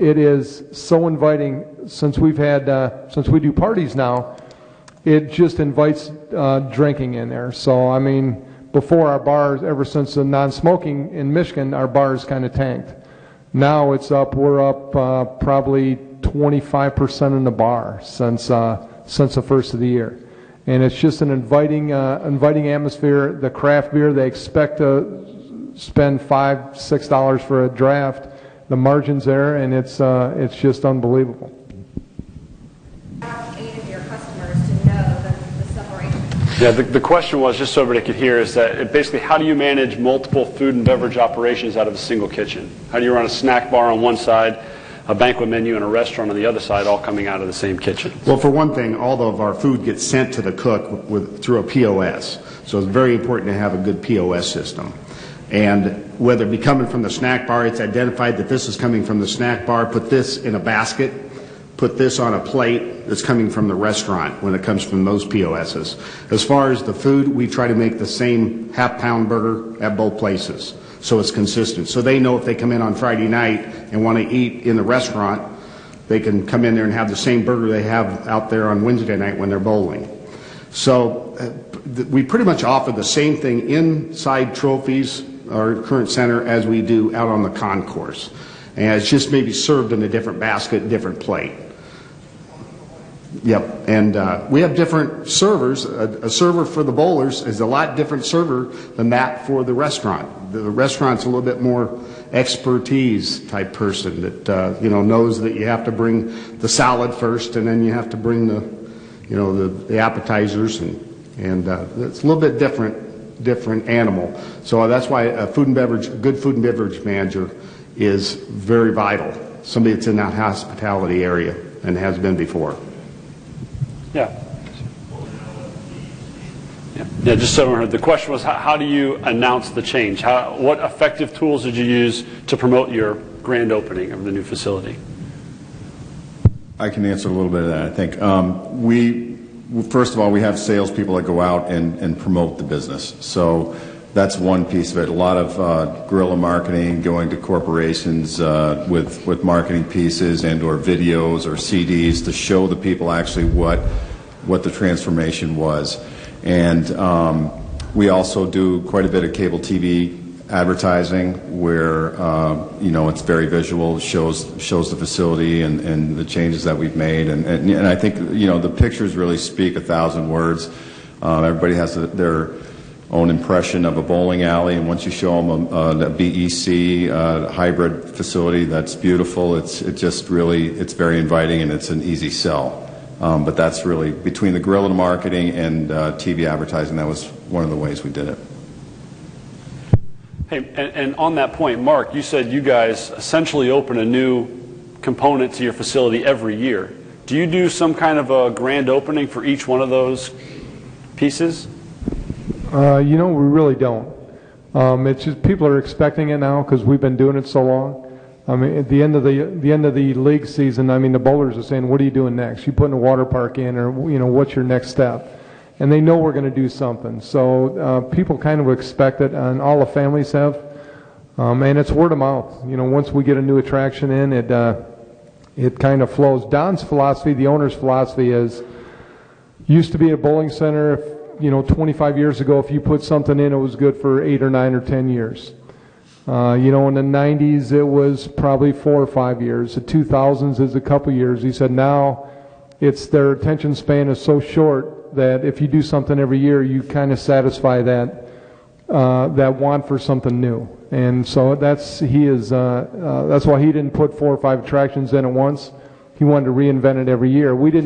it is so inviting. Since we do parties now, it just invites drinking in there. So before our bars, ever since the non-smoking in Michigan, our bars kind of tanked. Now we're up probably 25% in the bar since the first of the year. And it's just an inviting atmosphere. The craft beer, they expect to spend $5, $6 for a draft. The margin's there, and it's just unbelievable. How aided your customers to know the separation? Yeah, the question was, just so everybody could hear, is that basically how do you manage multiple food and beverage operations out of a single kitchen? How do you run a snack bar on one side, a banquet menu, and a restaurant on the other side, all coming out of the same kitchen? Well, for one thing, all of our food gets sent to the cook through a POS. So it's very important to have a good POS system. And whether it be coming from the snack bar, it's identified that this is coming from the snack bar, put this in a basket, put this on a plate that's coming from the restaurant when it comes from those POSs. As far as the food, we try to make the same half-pound burger at both places, so it's consistent. So they know if they come in on Friday night and want to eat in the restaurant, they can come in there and have the same burger they have out there on Wednesday night when they're bowling. So we pretty much offer the same thing inside Trophies, our current center, as we do out on the concourse. And it's just maybe served in a different basket, different plate. Yep, and we have different servers. A server for the bowlers is a lot different server than that for the restaurant. The restaurant's a little bit more expertise type person that knows that you have to bring the salad first, and then you have to bring the appetizers, and it's a little bit different animal. So that's why a good food and beverage manager is very vital. Somebody that's in that hospitality area and has been before. Yeah. Just so everyone heard, the question was, how do you announce the change? What effective tools did you use to promote your grand opening of the new facility? I can answer a little bit of that, I think. First of all, we have salespeople that go out and promote the business. So that's one piece of it. A lot of guerrilla marketing, going to corporations with marketing pieces and or videos or CDs to show the people actually what the transformation was. And we also do quite a bit of cable TV advertising where it's very visual, shows the facility and the changes that we've made, and I think the pictures really speak 1,000 words. Everybody has their own impression of a bowling alley, and once you show them a BEC hybrid facility, that's beautiful. It's very inviting, and it's an easy sell. But that's really, between the guerrilla marketing and TV advertising, that was one of the ways we did it. Hey, and on that point, Mark, you said you guys essentially open a new component to your facility every year. Do you do some kind of a grand opening for each one of those pieces? We really don't. It's just people are expecting it now because we've been doing it so long. I mean, at the end of the league season, the bowlers are saying, "What are you doing next? You putting a water park in, or what's your next step?" And they know we're going to do something. So people kind of expect it, and all the families have. And it's word of mouth. Once we get a new attraction in, it kind of flows. Don's philosophy, the owner's philosophy, used to be a bowling center. 25 years ago, if you put something in, it was good for 8 or 9 or 10 years. In the 90s, it was probably 4 or 5 years. The 2000s is a couple years. He said now their attention span is so short that if you do something every year, you kind of satisfy that want for something new. And so that's why he didn't put 4 or 5 attractions in at once. He wanted to reinvent it every year. We did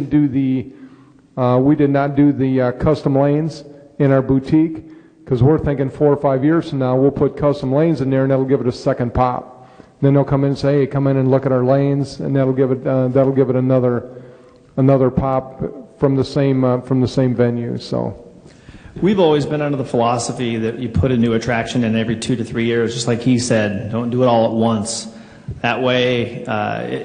not do the custom lanes in our boutique because we're thinking 4 or 5 years from now we'll put custom lanes in there, and that'll give it a second pop. Then they'll come in and say, "Hey, come in and look at our lanes," and that'll give it another pop from the same venue. So we've always been under the philosophy that you put a new attraction in every 2 to 3 years, just like he said. Don't do it all at once. That way,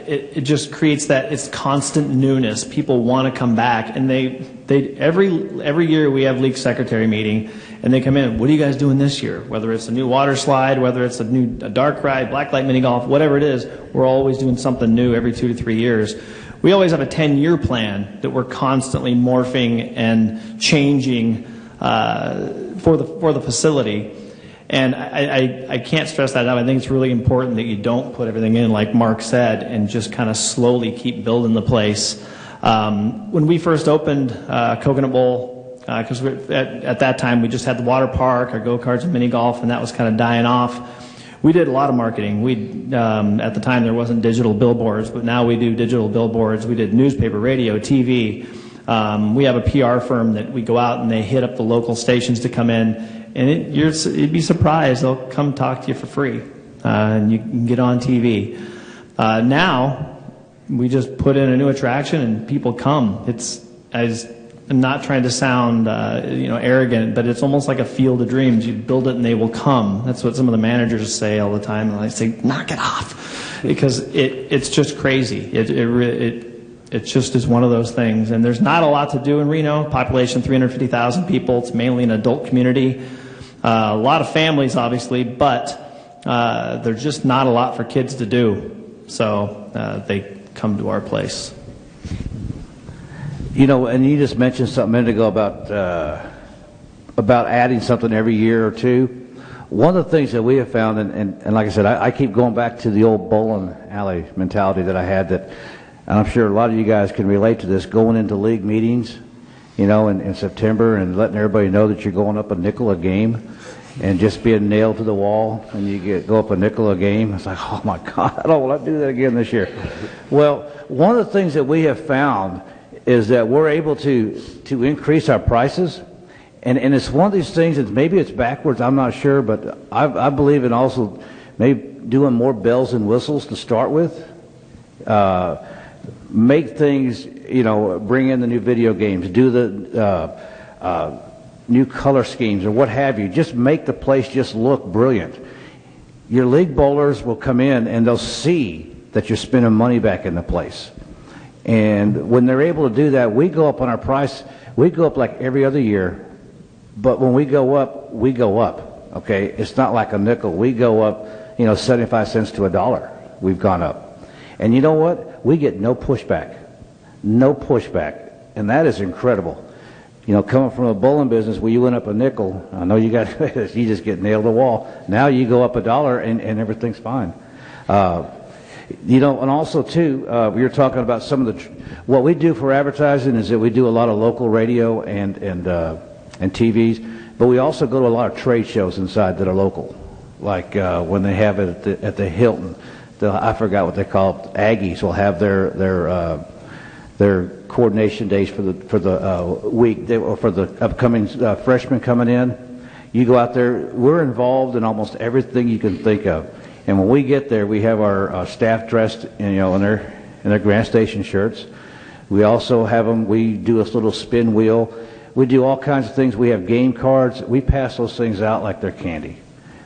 it just creates it's constant newness. People want to come back, and every year we have league secretary meeting, and they come in. What are you guys doing this year? Whether it's a new water slide, whether it's a dark ride, blacklight mini golf, whatever it is, we're always doing something new every 2 to 3 years. We always have a 10-year plan that we're constantly morphing and changing for the facility. And I can't stress that enough. I think it's really important that you don't put everything in, like Mark said, and just kind of slowly keep building the place. When we first opened Coconut Bowl, because at that time we just had the water park, our go-karts and mini golf, and that was kind of dying off. We did a lot of marketing. At the time there wasn't digital billboards, but now we do digital billboards. We did newspaper, radio, TV. We have a PR firm that we go out and they hit up the local stations to come in. And you'd be surprised. They'll come talk to you for free, and you can get on TV. Now, we just put in a new attraction, and people come. I'm not trying to sound arrogant, but it's almost like a field of dreams. You build it, and they will come. That's what some of the managers say all the time, and I say, knock it off, because it's just crazy. It just is one of those things. And there's not a lot to do in Reno. Population 350,000 people. It's mainly an adult community. A lot of families, obviously, but there's just not a lot for kids to do. So they come to our place. You know, and you just mentioned something a minute ago about adding something every year or two. One of the things that we have found, and like I said, I keep going back to the old bowling alley mentality that I had, and I'm sure a lot of you guys can relate to this, going into league meetings, in September, and letting everybody know that you're going up a nickel a game, and just being nailed to the wall, and you go up a nickel a game. It's like, oh my God, I don't want to do that again this year. Well, one of the things that we have found is that we're able to increase our prices, and it's one of these things that maybe it's backwards, I'm not sure, but I believe in also maybe doing more bells and whistles to start with. Make things, bring in the new video games, do the new color schemes or what have you. Just make the place just look brilliant. Your league bowlers will come in and they'll see that you're spending money back in the place. And when they're able to do that, we go up on our price. We go up like every other year, but when we go up, okay? It's not like a nickel. We go up, 75 cents to $1. We've gone up. And you know what? We get no pushback. No pushback. And that is incredible. Coming from a bowling business where you went up a nickel, I know you guys, you just get nailed to the wall. Now you go up $1 and everything's fine. And also too, we were talking about some of what we do for advertising is that we do a lot of local radio and TVs, but we also go to a lot of trade shows inside that are local, like when they have it at the Hilton. I forgot what they call it. Aggies will have their coordination days for the week or for the upcoming freshmen coming in. You go out there. We're involved in almost everything you can think of. And when we get there, we have our staff dressed, in their Grand Station shirts. We also have them. We do a little spin wheel. We do all kinds of things. We have game cards. We pass those things out like they're candy.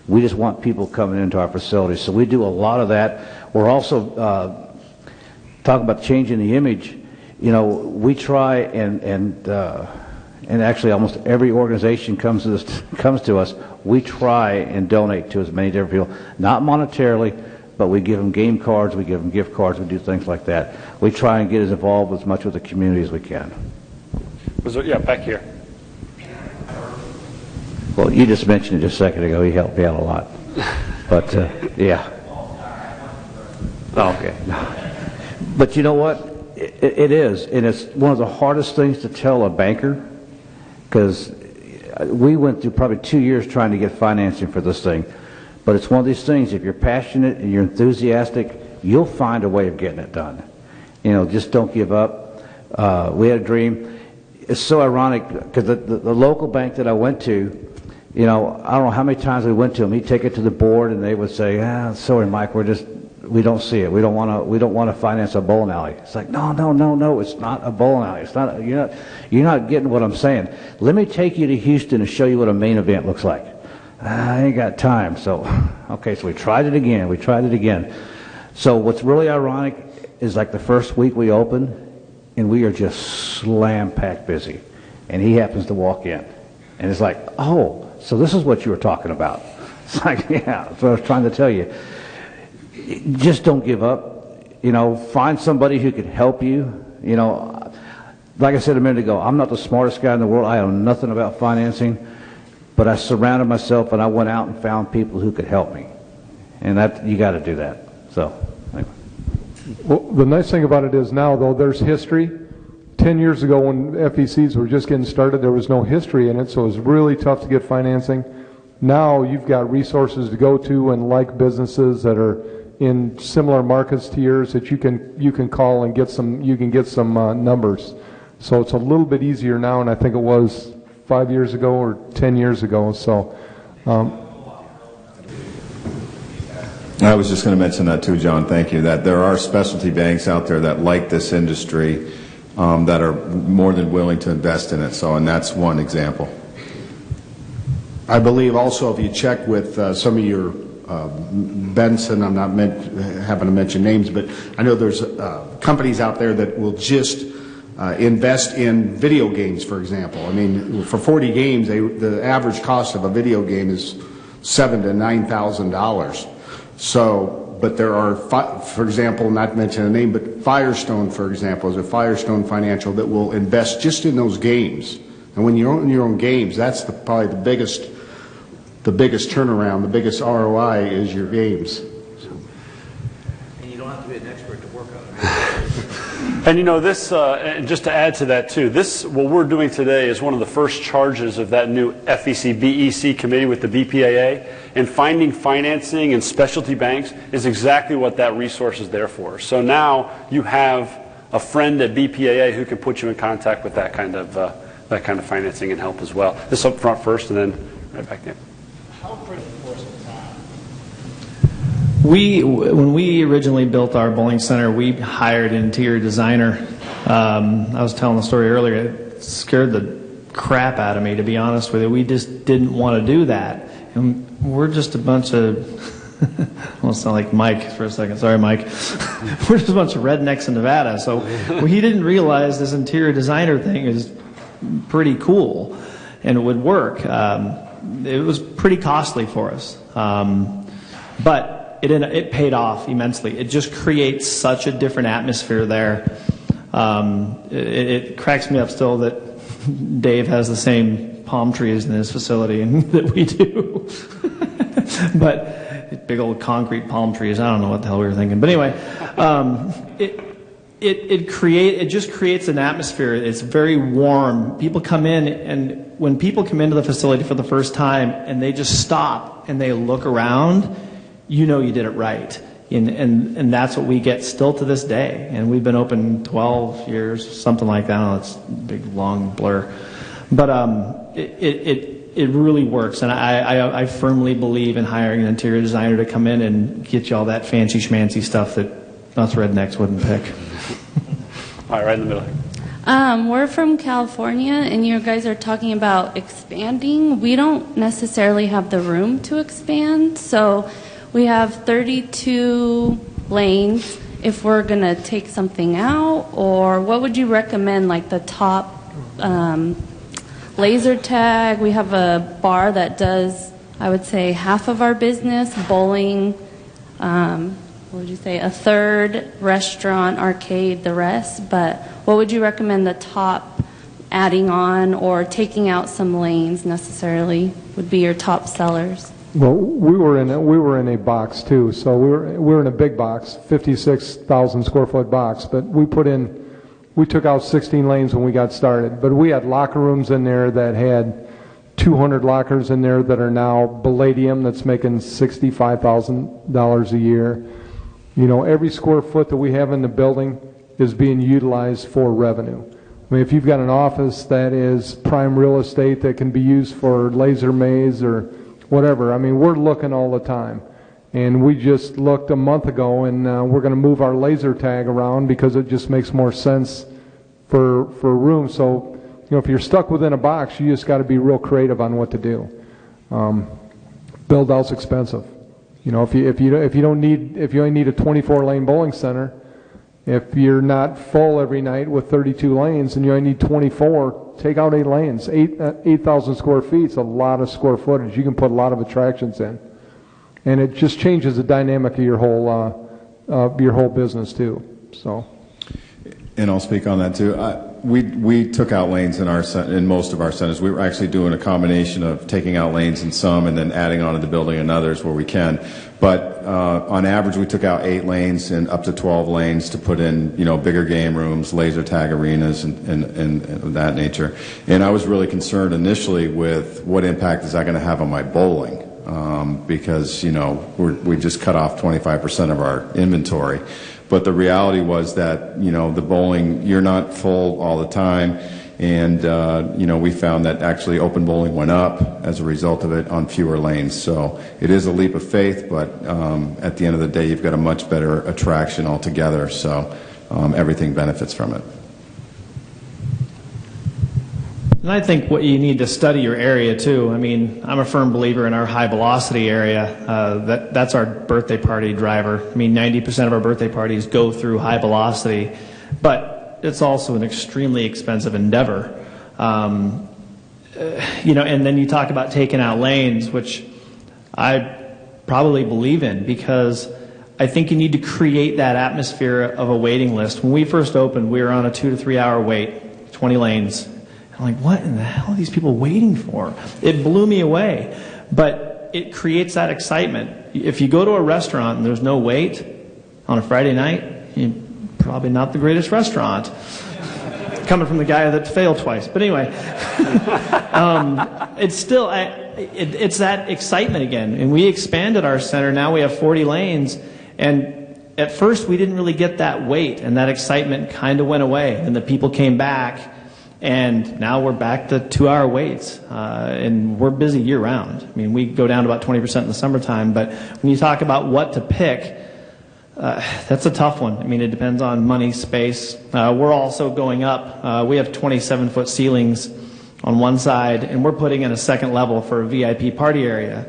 We just want people coming into our facilities. So we do a lot of that. We're also talking about changing the image. We try and actually almost every organization comes to us. We try and donate to as many different people, not monetarily, but we give them game cards, we give them gift cards, we do things like that. We try and get as involved as much with the community as we can. Yeah, back here. Well, you just mentioned it just a second ago. He helped me out a lot. But, yeah. Okay. But you know what? It is. And it's one of the hardest things to tell a banker, because we went through probably 2 years trying to get financing for this thing. But it's one of these things, if you're passionate and you're enthusiastic, you'll find a way of getting it done. Just don't give up. We had a dream. It's so ironic, because the local bank that I went to, I don't know how many times we went to them. He'd take it to the board, and they would say, sorry, Mike, we don't see it. We don't want to finance a bowling alley. It's like, no, it's not a bowling alley. It's not. You're not getting what I'm saying. Let me take you to Houston and show you what a main event looks like. I ain't got time. So, okay, so we tried it again. So what's really ironic is like the first week we opened, and we are just slam-packed busy. And he happens to walk in. And it's like, oh, so this is what you were talking about. It's like, yeah, that's what I was trying to tell you. Just don't give up. Find somebody who can help you. Like I said a minute ago, I'm not the smartest guy in the world. I know nothing about financing. But I surrounded myself and I went out and found people who could help me. And that, you got to do that. So, anyway. Well, the nice thing about it is now, though, there's history. 10 years ago when FECs were just getting started, there was no history in it, so it was really tough to get financing. Now you've got resources to go to and like businesses that are in similar markets to yours that you can call and get some numbers. So it's a little bit easier now, and I think it was 5 years ago or 10 years ago. So. I was just going to mention that too, John. Thank you. That there are specialty banks out there that like this industry, that are more than willing to invest in it. So, and that's one example. I believe also if you check with some of your Benson, I'm not happen to mention names, but I know there's companies out there that will just invest in video games, for example. I mean, for 40 games, the average cost of a video game is $7,000 to $9,000. So, but there are, for example, not to mention a name, but Firestone, for example, is a Firestone Financial that will invest just in those games. And when you own your own games, that's probably the biggest turnaround, the biggest ROI is your games. And you don't have to be an expert to work on it. And you know, this, and just to add to that too, this, what we're doing today is one of the first charges of that new FEC BEC committee with the BPAA, and finding financing and specialty banks is exactly what that resource is there for. So now you have a friend at BPAA who can put you in contact with that kind of financing and help as well. This up front first, and then right back there. How critical was the time? When we originally built our bowling center, we hired an interior designer. I was telling the story earlier. It scared the crap out of me, to be honest with you. We just didn't want to do that. And we're just a bunch of, I almost sound like Mike for a second. Sorry, Mike. We're just a bunch of rednecks in Nevada. So he didn't realize this interior designer thing is pretty cool and it would work. It was pretty costly for us. But it paid off immensely. It just creates such a different atmosphere there. It cracks me up still that Dave has the same palm trees in his facility that we do. But big old concrete palm trees, I don't know what the hell we were thinking. But anyway, it just creates an atmosphere. It's very warm. People come in, and when people come into the facility for the first time and they just stop and they look around, you know you did it right. And that's what we get still to this day. And we've been open 12 years, something like that. It's a big, long blur. But it really works. And I firmly believe in hiring an interior designer to come in and get you all that fancy schmancy stuff that us rednecks wouldn't pick. All right in the middle. We're from California, and you guys are talking about expanding. We don't necessarily have the room to expand, so we have 32 lanes. If we're going to take something out, or what would you recommend, like the top laser tag? We have a bar that does, I would say, half of our business, bowling, what would you say, a third, restaurant, arcade, the rest. But what would you recommend the top adding on or taking out some lanes necessarily would be your top sellers? Well, we were in a box too, so we were in a big box, 56,000 square foot box, but we took out 16 lanes when we got started, but we had locker rooms in there that had 200 lockers in there that are now Palladium, that's making $65,000 a year. You know, every square foot that we have in the building is being utilized for revenue. I mean, if you've got an office that is prime real estate that can be used for laser maze or whatever, I mean, we're looking all the time. And we just looked a month ago, and we're going to move our laser tag around because it just makes more sense for room. So, you know, if you're stuck within a box, you just got to be real creative on what to do. Build out's expensive. You know, if you only need a 24-lane bowling center, if you're not full every night with 32 lanes and you only need 24, take out 8 lanes. 8,000 square feet is a lot of square footage. You can put a lot of attractions in, and it just changes the dynamic of your whole business too. So. And I'll speak on that too. We took out lanes in most of our centers. We were actually doing a combination of taking out lanes in some and then adding onto the building in others where we can. But on average, we took out 8 lanes and up to 12 lanes to put in, bigger game rooms, laser tag arenas, and of that nature. And I was really concerned initially with what impact is that going to have on my bowling, because we just cut off 25% of our inventory. But the reality was that, the bowling, you're not full all the time. And, we found that actually open bowling went up as a result of it on fewer lanes. So it is a leap of faith, but at the end of the day, you've got a much better attraction altogether. So everything benefits from it. And I think what you need to study your area too. I mean, I'm a firm believer in our high velocity area. That's our birthday party driver. I mean, 90% of our birthday parties go through high velocity, but it's also an extremely expensive endeavor. And then you talk about taking out lanes, which I probably believe in, because I think you need to create that atmosphere of a waiting list. When we first opened, we were on a 2 to 3 hour wait, 20 lanes. I'm like, what in the hell are these people waiting for? It blew me away. But it creates that excitement. If you go to a restaurant and there's no wait on a Friday night, you're probably not the greatest restaurant. Coming from the guy that failed twice. But anyway, it's still, it's that excitement again. And we expanded our center. Now we have 40 lanes. And at first we didn't really get that wait. And that excitement kind of went away. And the people came back. And now we're back to 2 hour waits, and we're busy year round. I mean, we go down to about 20% in the summertime, but when you talk about what to pick, that's a tough one. I mean, it depends on money, space. We're also going up. We have 27-foot ceilings on one side, and we're putting in a second level for a VIP party area.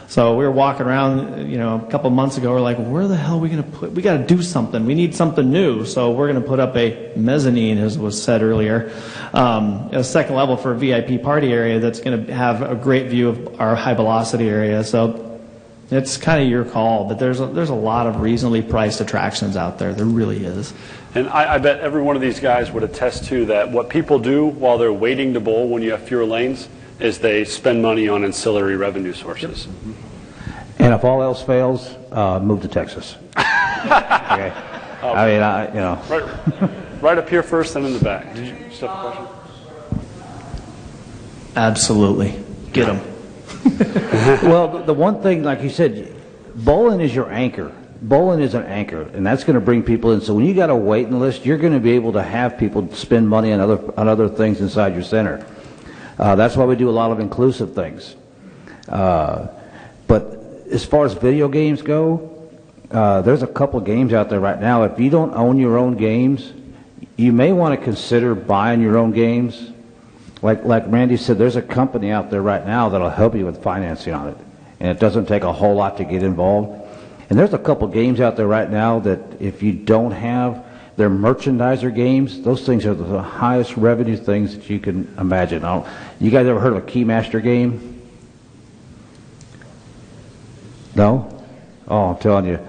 So we were walking around, a couple months ago. We're like, where the hell are we going to put? We got to do something. We need something new. So we're going to put up a mezzanine, as was said earlier, a second level for a VIP party area that's going to have a great view of our high velocity area. So it's kind of your call, but there's a lot of reasonably priced attractions out there. There really is. And I bet every one of these guys would attest to that. What people do while they're waiting to bowl when you have fewer lanes is they spend money on ancillary revenue sources. Yep. And if all else fails, move to Texas. Okay. Right up here first, then in the back. Did you have a question? Absolutely. Get them. Well, the one thing, like you said, bowling is your anchor. Bowling is an anchor, and that's going to bring people in. So when you got a waiting list, you're going to be able to have people spend money on other things inside your center. That's why we do a lot of inclusive things. But as far as video games go, there's a couple games out there right now. If you don't own your own games, you may want to consider buying your own games. Like Randy said, there's a company out there right now that'll help you with financing on it. And it doesn't take a whole lot to get involved. And there's a couple games out there right now that if you don't have, they're merchandiser games. Those things are the highest revenue things that you can imagine. You guys ever heard of a Keymaster game? No? Oh, I'm telling you.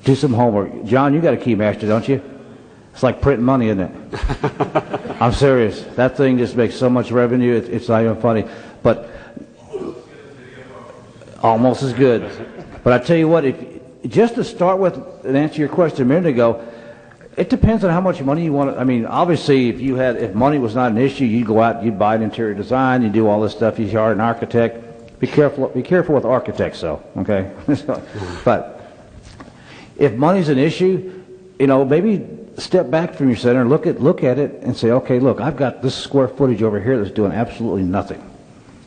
Do some homework. John, you got a Keymaster, don't you? It's like printing money, isn't it? I'm serious. That thing just makes so much revenue, it's not even funny. But almost as good. But I tell you what, just to start with and answer your question a minute ago, it depends on how much money you want. I mean, obviously, if money was not an issue, you'd go out, you'd buy an interior design, you do all this stuff. You are an architect. Be careful with architects, though. Okay. But if money's an issue, maybe step back from your center and look at it and say, okay, look, I've got this square footage over here that's doing absolutely nothing.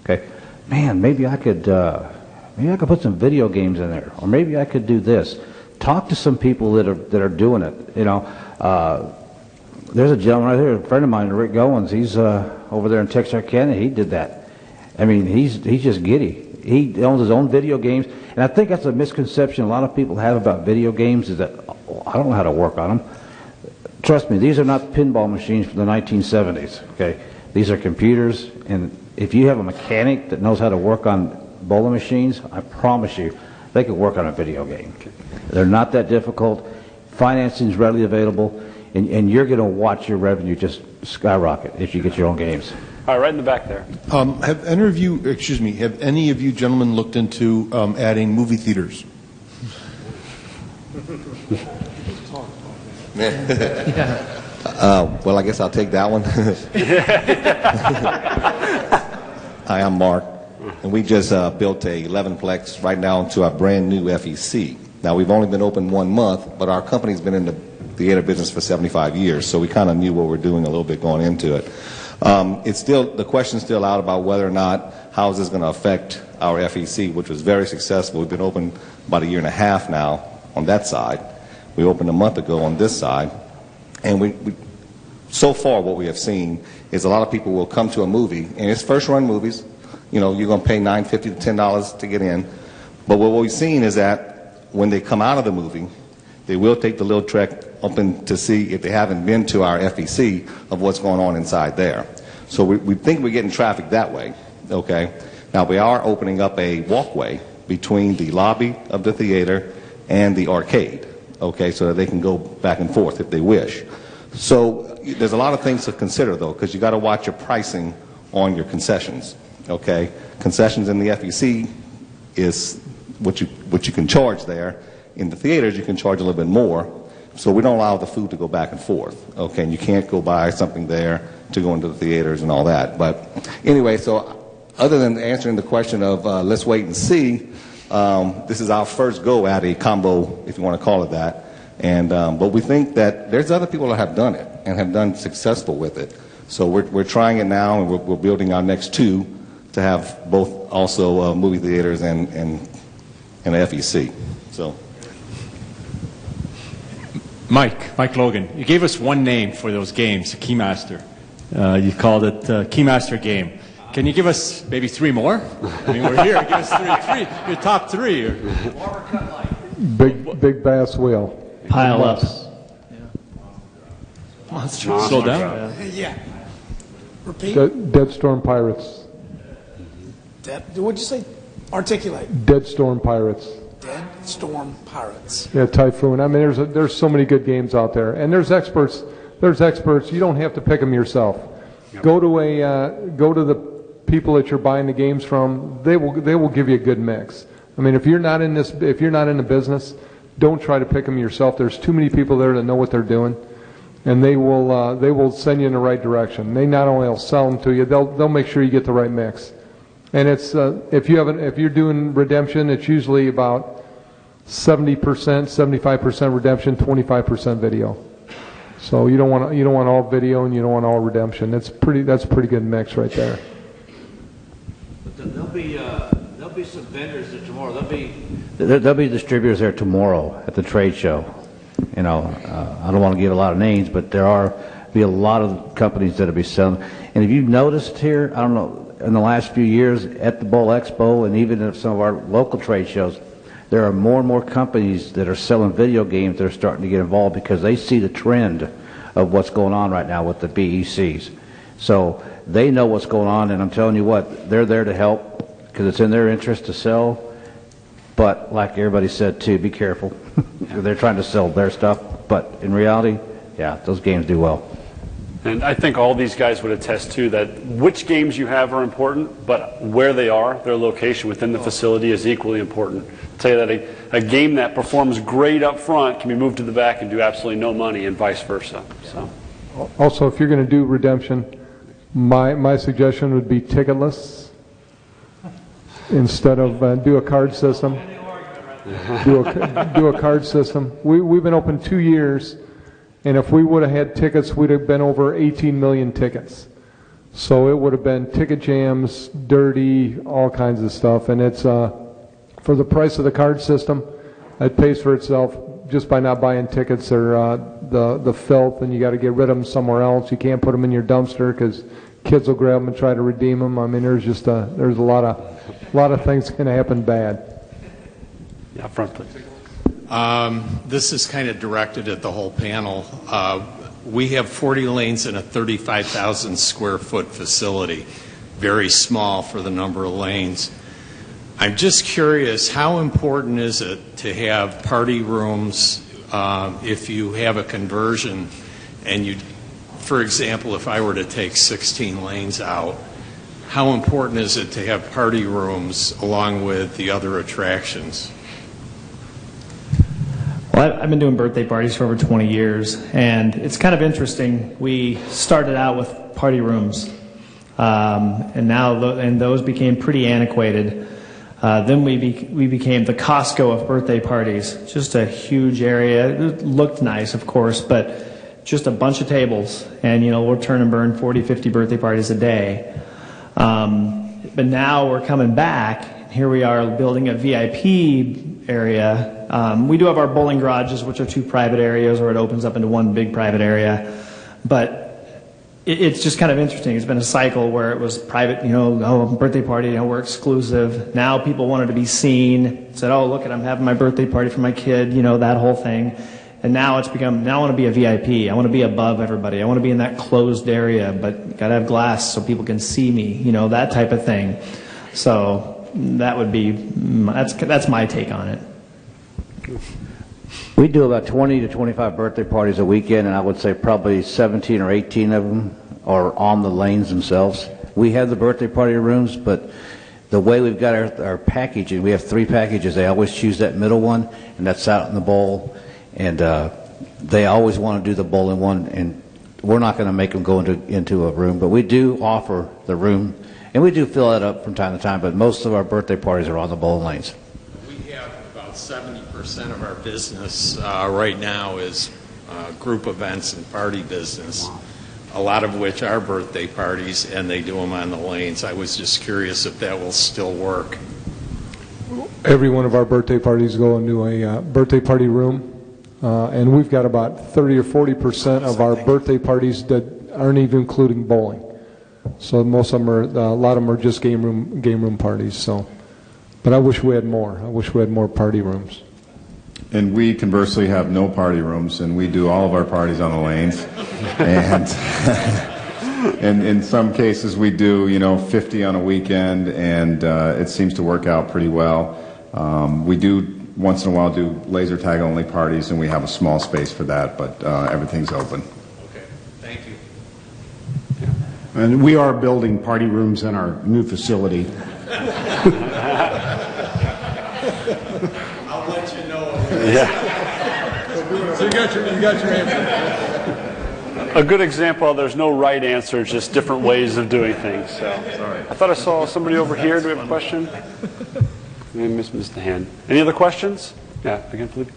Okay, man, maybe I could put some video games in there, or maybe I could do this. Talk to some people that are doing it. There's a gentleman right here, a friend of mine, Rick Goins. He's over there in Texarkana. He did that. I mean, he's just giddy. He owns his own video games, and I think that's a misconception a lot of people have about video games, is that I don't know how to work on them. Trust me, these are not pinball machines from the 1970s. Okay, these are computers, and if you have a mechanic that knows how to work on bowling machines, I promise you, they could work on a video game. They're not that difficult. Financing is readily available, and you're going to watch your revenue just skyrocket if you get your own games. All right, right in the back there. Have any of you, have any of you gentlemen looked into adding movie theaters? Well, I guess I'll take that one. Hi, I'm Mark, and we just built a 11-plex right now to our brand new FEC. Now, we've only been open 1 month, but our company's been in the theater business for 75 years, so we kind of knew what we're doing a little bit going into it. It's still, the question's still out about whether or not how is this going to affect our FEC, which was very successful. We've been open about 1.5 years now on that side. We opened a month ago on this side, and so far what we have seen is a lot of people will come to a movie, and it's first-run movies. You know, you're going to pay $9.50 to $10 to get in. But what we've seen is that when they come out of the movie, they will take the little trek open to see if they haven't been to our FEC of what's going on inside there. So we think we're getting traffic that way, okay? Now, we are opening up a walkway between the lobby of the theater and the arcade, okay, so that they can go back and forth if they wish. So there's a lot of things to consider, though, because you got to watch your pricing on your concessions, okay? Concessions in the FEC is what you can charge there. In the theaters, you can charge a little bit more, so we don't allow the food to go back and forth, okay? And you can't go buy something there to go into the theaters and all that. But anyway, so other than answering the question of let's wait and see, this is our first go at a combo, if you want to call it that. And but we think that there's other people that have done it and have done successful with it. So we're trying it now, and we're building our next 2 to have both also movie theaters and FEC. So. Mike Logan, you gave us one name for those games, Keymaster. You called it Keymaster game. Can you give us maybe 3 more? I mean, we're here. Give us three. Your top 3. Big bass wheel. Pile-ups. Monster. Slow down. Yeah. Repeat. Dead Storm Pirates. What'd you say? Articulate. Dead Storm Pirates. Dead Storm Pirates. Yeah, Typhoon. I mean, there's so many good games out there, and there's experts. There's experts. You don't have to pick them yourself. Yep. Go to the people that you're buying the games from. They will give you a good mix. I mean, if you're not in the business, don't try to pick them yourself. There's too many people there that know what they're doing, and they will send you in the right direction. They not only will sell them to you, they'll make sure you get the right mix. And it's if you're doing redemption, it's usually about 70%, 75% redemption, 25% video. So you don't want all video and you don't want all redemption. That's a pretty good mix right there. But there'll be some vendors there tomorrow. There'll be distributors there tomorrow at the trade show. You know, I don't want to give a lot of names, but be a lot of companies that'll be selling. And if you've noticed here, I don't know, in the last few years at the Bowl Expo and even at some of our local trade shows, there are more and more companies that are selling video games that are starting to get involved because they see the trend of what's going on right now with the BECs. So they know what's going on, and I'm telling you what, they're there to help because it's in their interest to sell. But like everybody said too, be careful. They're trying to sell their stuff, but in reality, yeah, those games do well. And I think all these guys would attest to that which games you have are important, but where they are, their location within the facility is equally important. I'll tell you that a game that performs great up front can be moved to the back and do absolutely no money, and vice versa. So. Also, if you're going to do redemption, my suggestion would be ticketless instead of do a card system. Do a card system. We've been open 2 years. And if we would have had tickets, we'd have been over 18 million tickets. So it would have been ticket jams, dirty, all kinds of stuff. And it's for the price of the card system, it pays for itself just by not buying tickets or the filth, and you got to get rid of them somewhere else. You can't put them in your dumpster because kids will grab them and try to redeem them. I mean, there's a lot of things can happen bad. Yeah, front please. This is kind of directed at the whole panel. We have 40 lanes in a 35,000 square foot facility, very small for the number of lanes. I'm just curious, how important is it to have party rooms if you have a conversion and you For example, if I were to take 16 lanes out, how important is it to have party rooms along with the other attractions? Well, I've been doing birthday parties for over 20 years, and it's kind of interesting. We started out with party rooms, and those became pretty antiquated. Then we became the Costco of birthday parties. Just a huge area. It looked nice, of course, but just a bunch of tables, and we'll turn and burn 40, 50 birthday parties a day. But now we're coming back. Here we are building a VIP area. We do have our bowling garages, which are 2 private areas, or it opens up into 1 big private area. But it's just kind of interesting. It's been a cycle where it was private, birthday party, we're exclusive. Now people wanted to be seen. Said, oh, look, I'm having my birthday party for my kid, that whole thing. And now it's become, now I want to be a VIP. I want to be above everybody. I want to be in that closed area, but got to have glass so people can see me, that type of thing. So that would be, that's my take on it. We do about 20 to 25 birthday parties a weekend, and I would say probably 17 or 18 of them are on the lanes themselves. We have the birthday party rooms, but the way we've got our packaging, we have 3 packages. They always choose that middle one, and that's out in the bowl. And they always want to do the bowling one, and we're not going to make them go into a room. But we do offer the room, and we do fill it up from time to time, but most of our birthday parties are on the bowling lanes. We have about 70% of our business right now is group events and party business, a lot of which are birthday parties, and they do them on the lanes. I was just curious if that will still work. Every one of our birthday parties go into a birthday party room. And we've got about 30 or 40% of our birthday parties that aren't even including bowling. So most of them are, a lot of them are just game room parties. So, but I wish we had more. I wish we had more party rooms. And we conversely have no party rooms, and we do all of our parties on the lanes. And in some cases we do, 50 on a weekend, and it seems to work out pretty well. We do once in a while do laser tag only parties, and we have a small space for that, but everything's open. Okay, thank you. And we are building party rooms in our new facility. I'll let you know. Yeah. So you got your answer. A good example, there's no right answer, it's just different ways of doing things. So, I thought I saw somebody over here. Do we have a question? I missed the hand. Any other questions? Yeah, again, Felipe.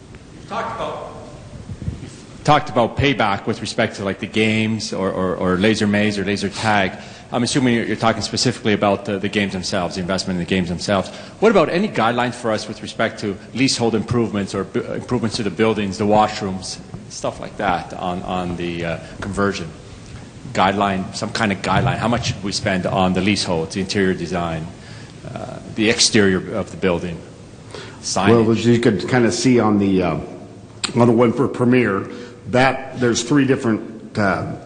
Talked about payback with respect to like the games or laser maze or laser tag. I'm assuming you're talking specifically about the games themselves, the investment in the games themselves. What about any guidelines for us with respect to leasehold improvements or improvements to the buildings, the washrooms, stuff like that on the conversion? Guideline, some kind of guideline. How much should we spend on the leaseholds, the interior design, the exterior of the building, signage? Well, as you could kind of see on the one for Premier, that there's 3 different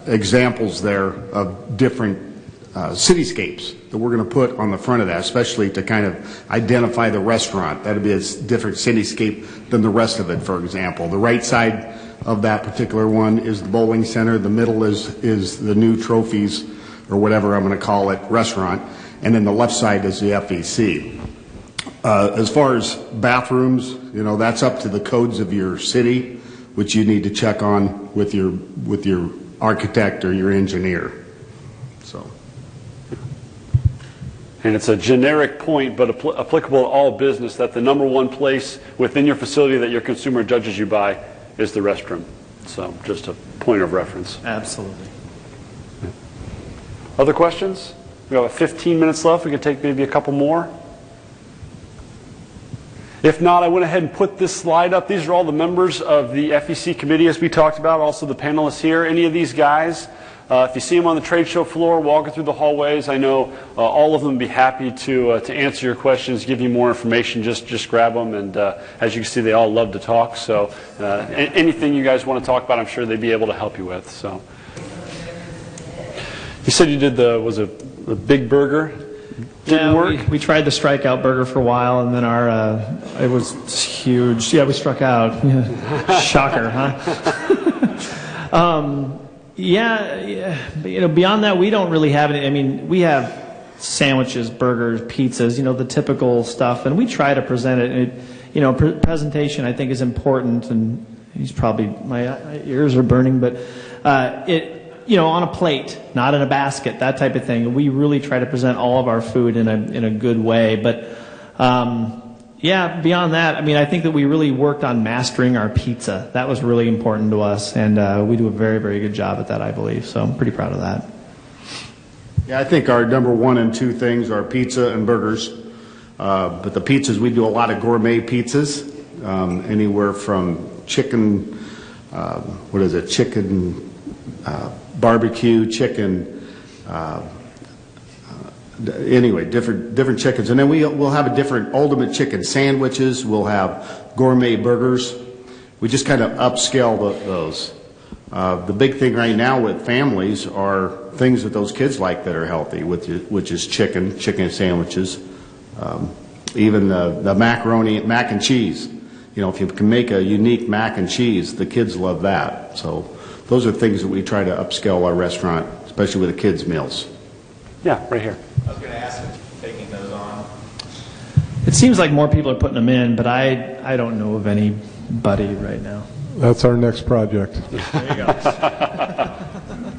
examples there of different cityscapes that we're going to put on the front of that, especially to kind of identify the restaurant. That'd be a different cityscape than the rest of it, for example. The right side of that particular one is the bowling center. The middle is the new trophies, or whatever I'm going to call it, restaurant. And then the left side is the FEC. As far as bathrooms, that's up to the codes of your city, which you need to check on with your architect or your engineer. So. And it's a generic point, but applicable to all business, that the number one place within your facility that your consumer judges you by is the restroom. So just a point of reference. Absolutely. Other questions? We have 15 minutes left. We can take maybe a couple more. If not, I went ahead and put this slide up. These are all the members of the FEC committee, as we talked about, also the panelists here. Any of these guys, if you see them on the trade show floor, walking through the hallways, I know all of them would be happy to answer your questions, give you more information. Just grab them. And as you can see, they all love to talk. So anything you guys want to talk about, I'm sure they'd be able to help you with. So you said you did the big burger? Didn't work? We tried the strikeout burger for a while, and then it was huge. Yeah, we struck out. Yeah. Shocker, huh? Yeah, but, beyond that, we don't really have any. I mean, we have sandwiches, burgers, pizzas, the typical stuff, and we try to present it. Presentation I think is important, and he's probably my ears are burning, but on a plate, not in a basket, that type of thing. We really try to present all of our food in a good way, but. Beyond that, I think that we really worked on mastering our pizza. That was really important to us, and we do a very, very good job at that, I believe. So I'm pretty proud of that. Yeah, I think our number 1 and 2 things are pizza and burgers. But the pizzas, we do a lot of gourmet pizzas, anywhere from chicken, chicken barbecue, chicken. Anyway, different chickens, and then we'll have a different ultimate chicken sandwiches. We'll have gourmet burgers. We just kind of upscale those. The big thing right now with families are things that those kids like that are healthy, which is chicken sandwiches, even the macaroni, mac and cheese. If you can make a unique mac and cheese, the kids love that. So those are things that we try to upscale our restaurant, especially with the kids' meals. Yeah, right here. I was going to ask if taking those on. It seems like more people are putting them in, but I don't know of anybody right now. That's our next project. There you go.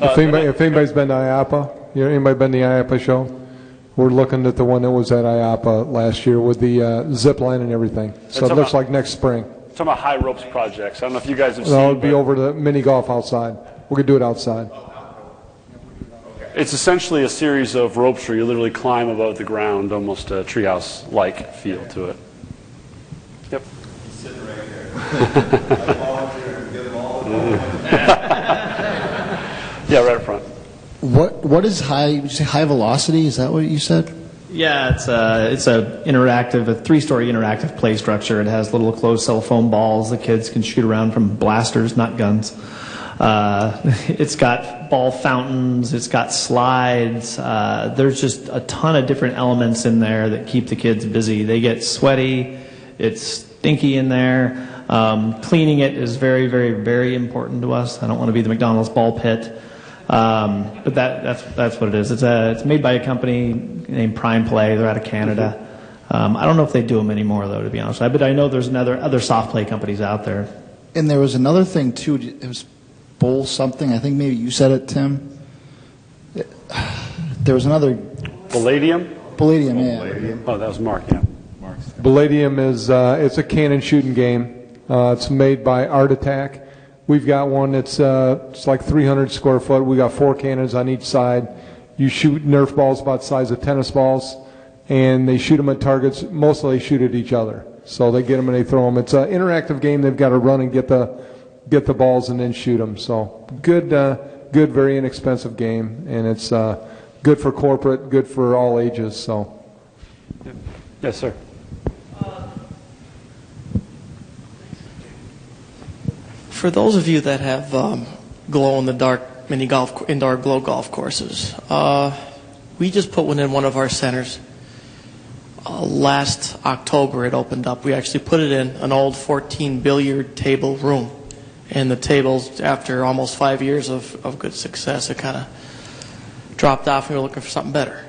If anybody's been to IAPA, anybody been to the IAPA show? We're looking at the one that was at IAPA last year with the zip line and everything. So it looks like next spring. Talking about high ropes projects. I don't know if you guys have seen. No, it'll be over the mini golf outside. We're gonna do it outside. It's essentially a series of ropes where you literally climb above the ground, almost a treehouse-like feel to it. Yep. He's sitting right here. I volunteer and give them all the Yeah, right up front. What is high? Did you say high velocity? Is that what you said? Yeah, it's a 3-story interactive play structure. It has little closed cell foam balls the kids can shoot around from blasters, not guns. It's got ball fountains, it's got slides, there's just a ton of different elements in there that keep the kids busy. They get sweaty, it's stinky in there. Cleaning it is very, very, very important to us. I don't want to be the McDonald's ball pit. But that's what it is. It's made by a company named Prime Play. They're out of Canada. I don't know if they do them anymore, though, to be honest. But I know there's other soft play companies out there. And there was another thing, too. It was bowl something. I think maybe you said it, Tim. There was another... Palladium? Palladium, yeah. Palladium. Oh, that was Mark, yeah. Palladium is it's a cannon shooting game. It's made by Art Attack. We've got one that's it's like 300 square foot. We got 4 cannons on each side. You shoot Nerf balls about the size of tennis balls, and they shoot them at targets. Mostly they shoot at each other. So they get them and they throw them. It's an interactive game. They've got to run and get the balls and then shoot them. So good, very inexpensive game, and it's good for corporate, good for all ages. So. Yes, sir. For those of you that have glow-in-the-dark indoor glow golf courses, we just put one in one of our centers. Last October it opened up. We actually put it in an old 14 billiard table room. And the tables, after almost 5 years of good success, it kind of dropped off and we were looking for something better.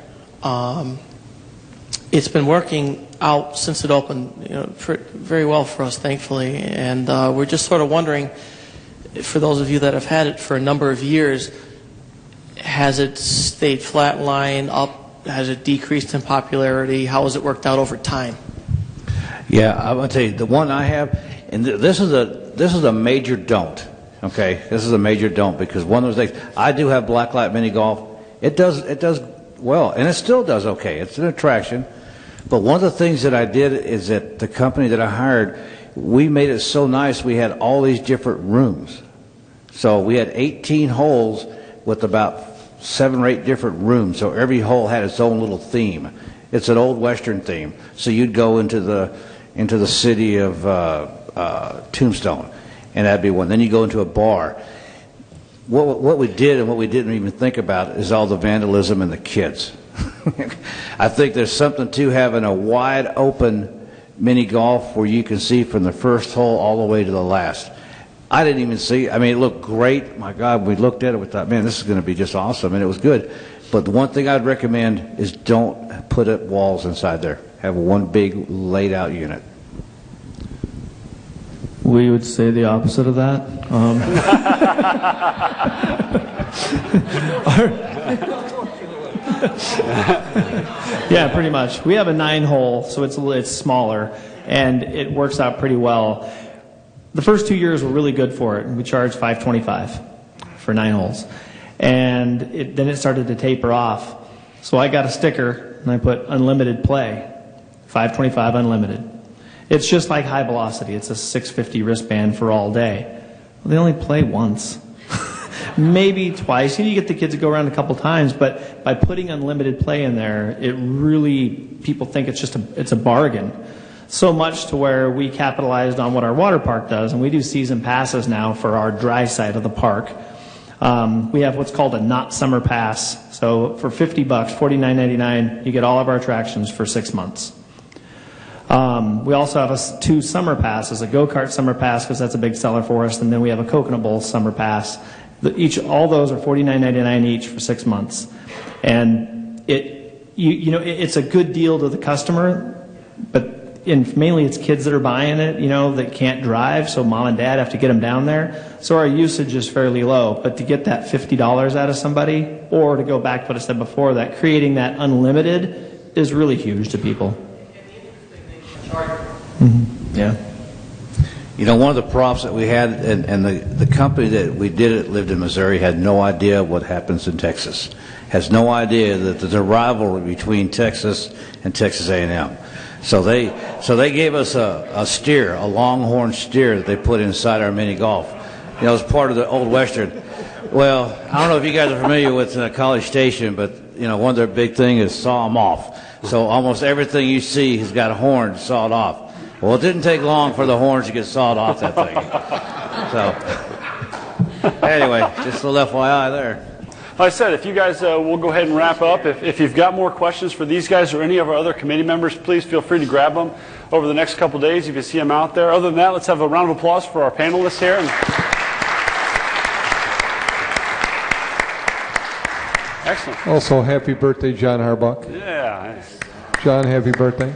It's been working out since it opened, very well for us, thankfully. And we're just sort of wondering, for those of you that have had it for a number of years, has it stayed flatline, up? Has it decreased in popularity? How has it worked out over time? Yeah, I'm going to tell you, the one I have, and this is a major don't. Okay, this is a major don't, because one of those things, I do have blacklight mini golf. It does well, and it still does okay. It's an attraction. But one of the things that I did is that the company that I hired, we made it so nice. We had all these different rooms. So we had 18 holes with about 7 or 8 different rooms. So every hole had its own little theme. It's an old Western theme. So you'd go into the city of Tombstone, and that'd be one. Then you go into a bar. What we did and what we didn't even think about is all the vandalism and the kids. I think there's something to having a wide open mini golf where you can see from the first hole all the way to the last. I didn't even see, I mean, it looked great. My God, we looked at it, we thought, man, this is going to be just awesome, and it was good. But the one thing I'd recommend is don't put up walls inside there. Have one big laid out unit. We would say the opposite of that. Yeah, pretty much. We have a 9-hole, so it's smaller, and it works out pretty well. The first 2 years were really good for it. We charged $525 for 9 holes, and then it started to taper off. So I got a sticker and I put unlimited play, $525 unlimited. It's just like high velocity. It's a $650 wristband for all day. Well, they only play once, maybe twice. You get the kids to go around a couple times, but by putting unlimited play in there, it really, people think it's a bargain. So much to where we capitalized on what our water park does, and we do season passes now for our dry side of the park. We have what's called a not summer pass. So for $50, $49.99, you get all of our attractions for 6 months. We also have 2 summer passes, a go-kart summer pass because that's a big seller for us, and then we have a coconut bowl summer pass. All those are $49.99 each for 6 months, and it's a good deal to the customer, but mainly it's kids that are buying it, that can't drive, so mom and dad have to get them down there. So our usage is fairly low, but to get that $50 out of somebody, or to go back to what I said before, that creating that unlimited is really huge to people. Mm-hmm. Yeah. One of the props that we had, and the company that we did it lived in Missouri, had no idea what happens in Texas. Has no idea that there's a rivalry between Texas and Texas A&M. So they gave us a steer, a longhorn steer that they put inside our mini golf. It's part of the Old Western. Well, I don't know if you guys are familiar with College Station, but one of their big thing is saw them off. So almost everything you see has got a horn sawed off. Well, it didn't take long for the horns to get sawed off that thing. So anyway, just a little FYI there. Like I said, if you guys we'll go ahead and wrap up. If you've got more questions for these guys or any of our other committee members, please feel free to grab them over the next couple days if you see them out there. Other than that, let's have a round of applause for our panelists here. Excellent. Also, happy birthday, John Harbuck. Yeah. John, happy birthday.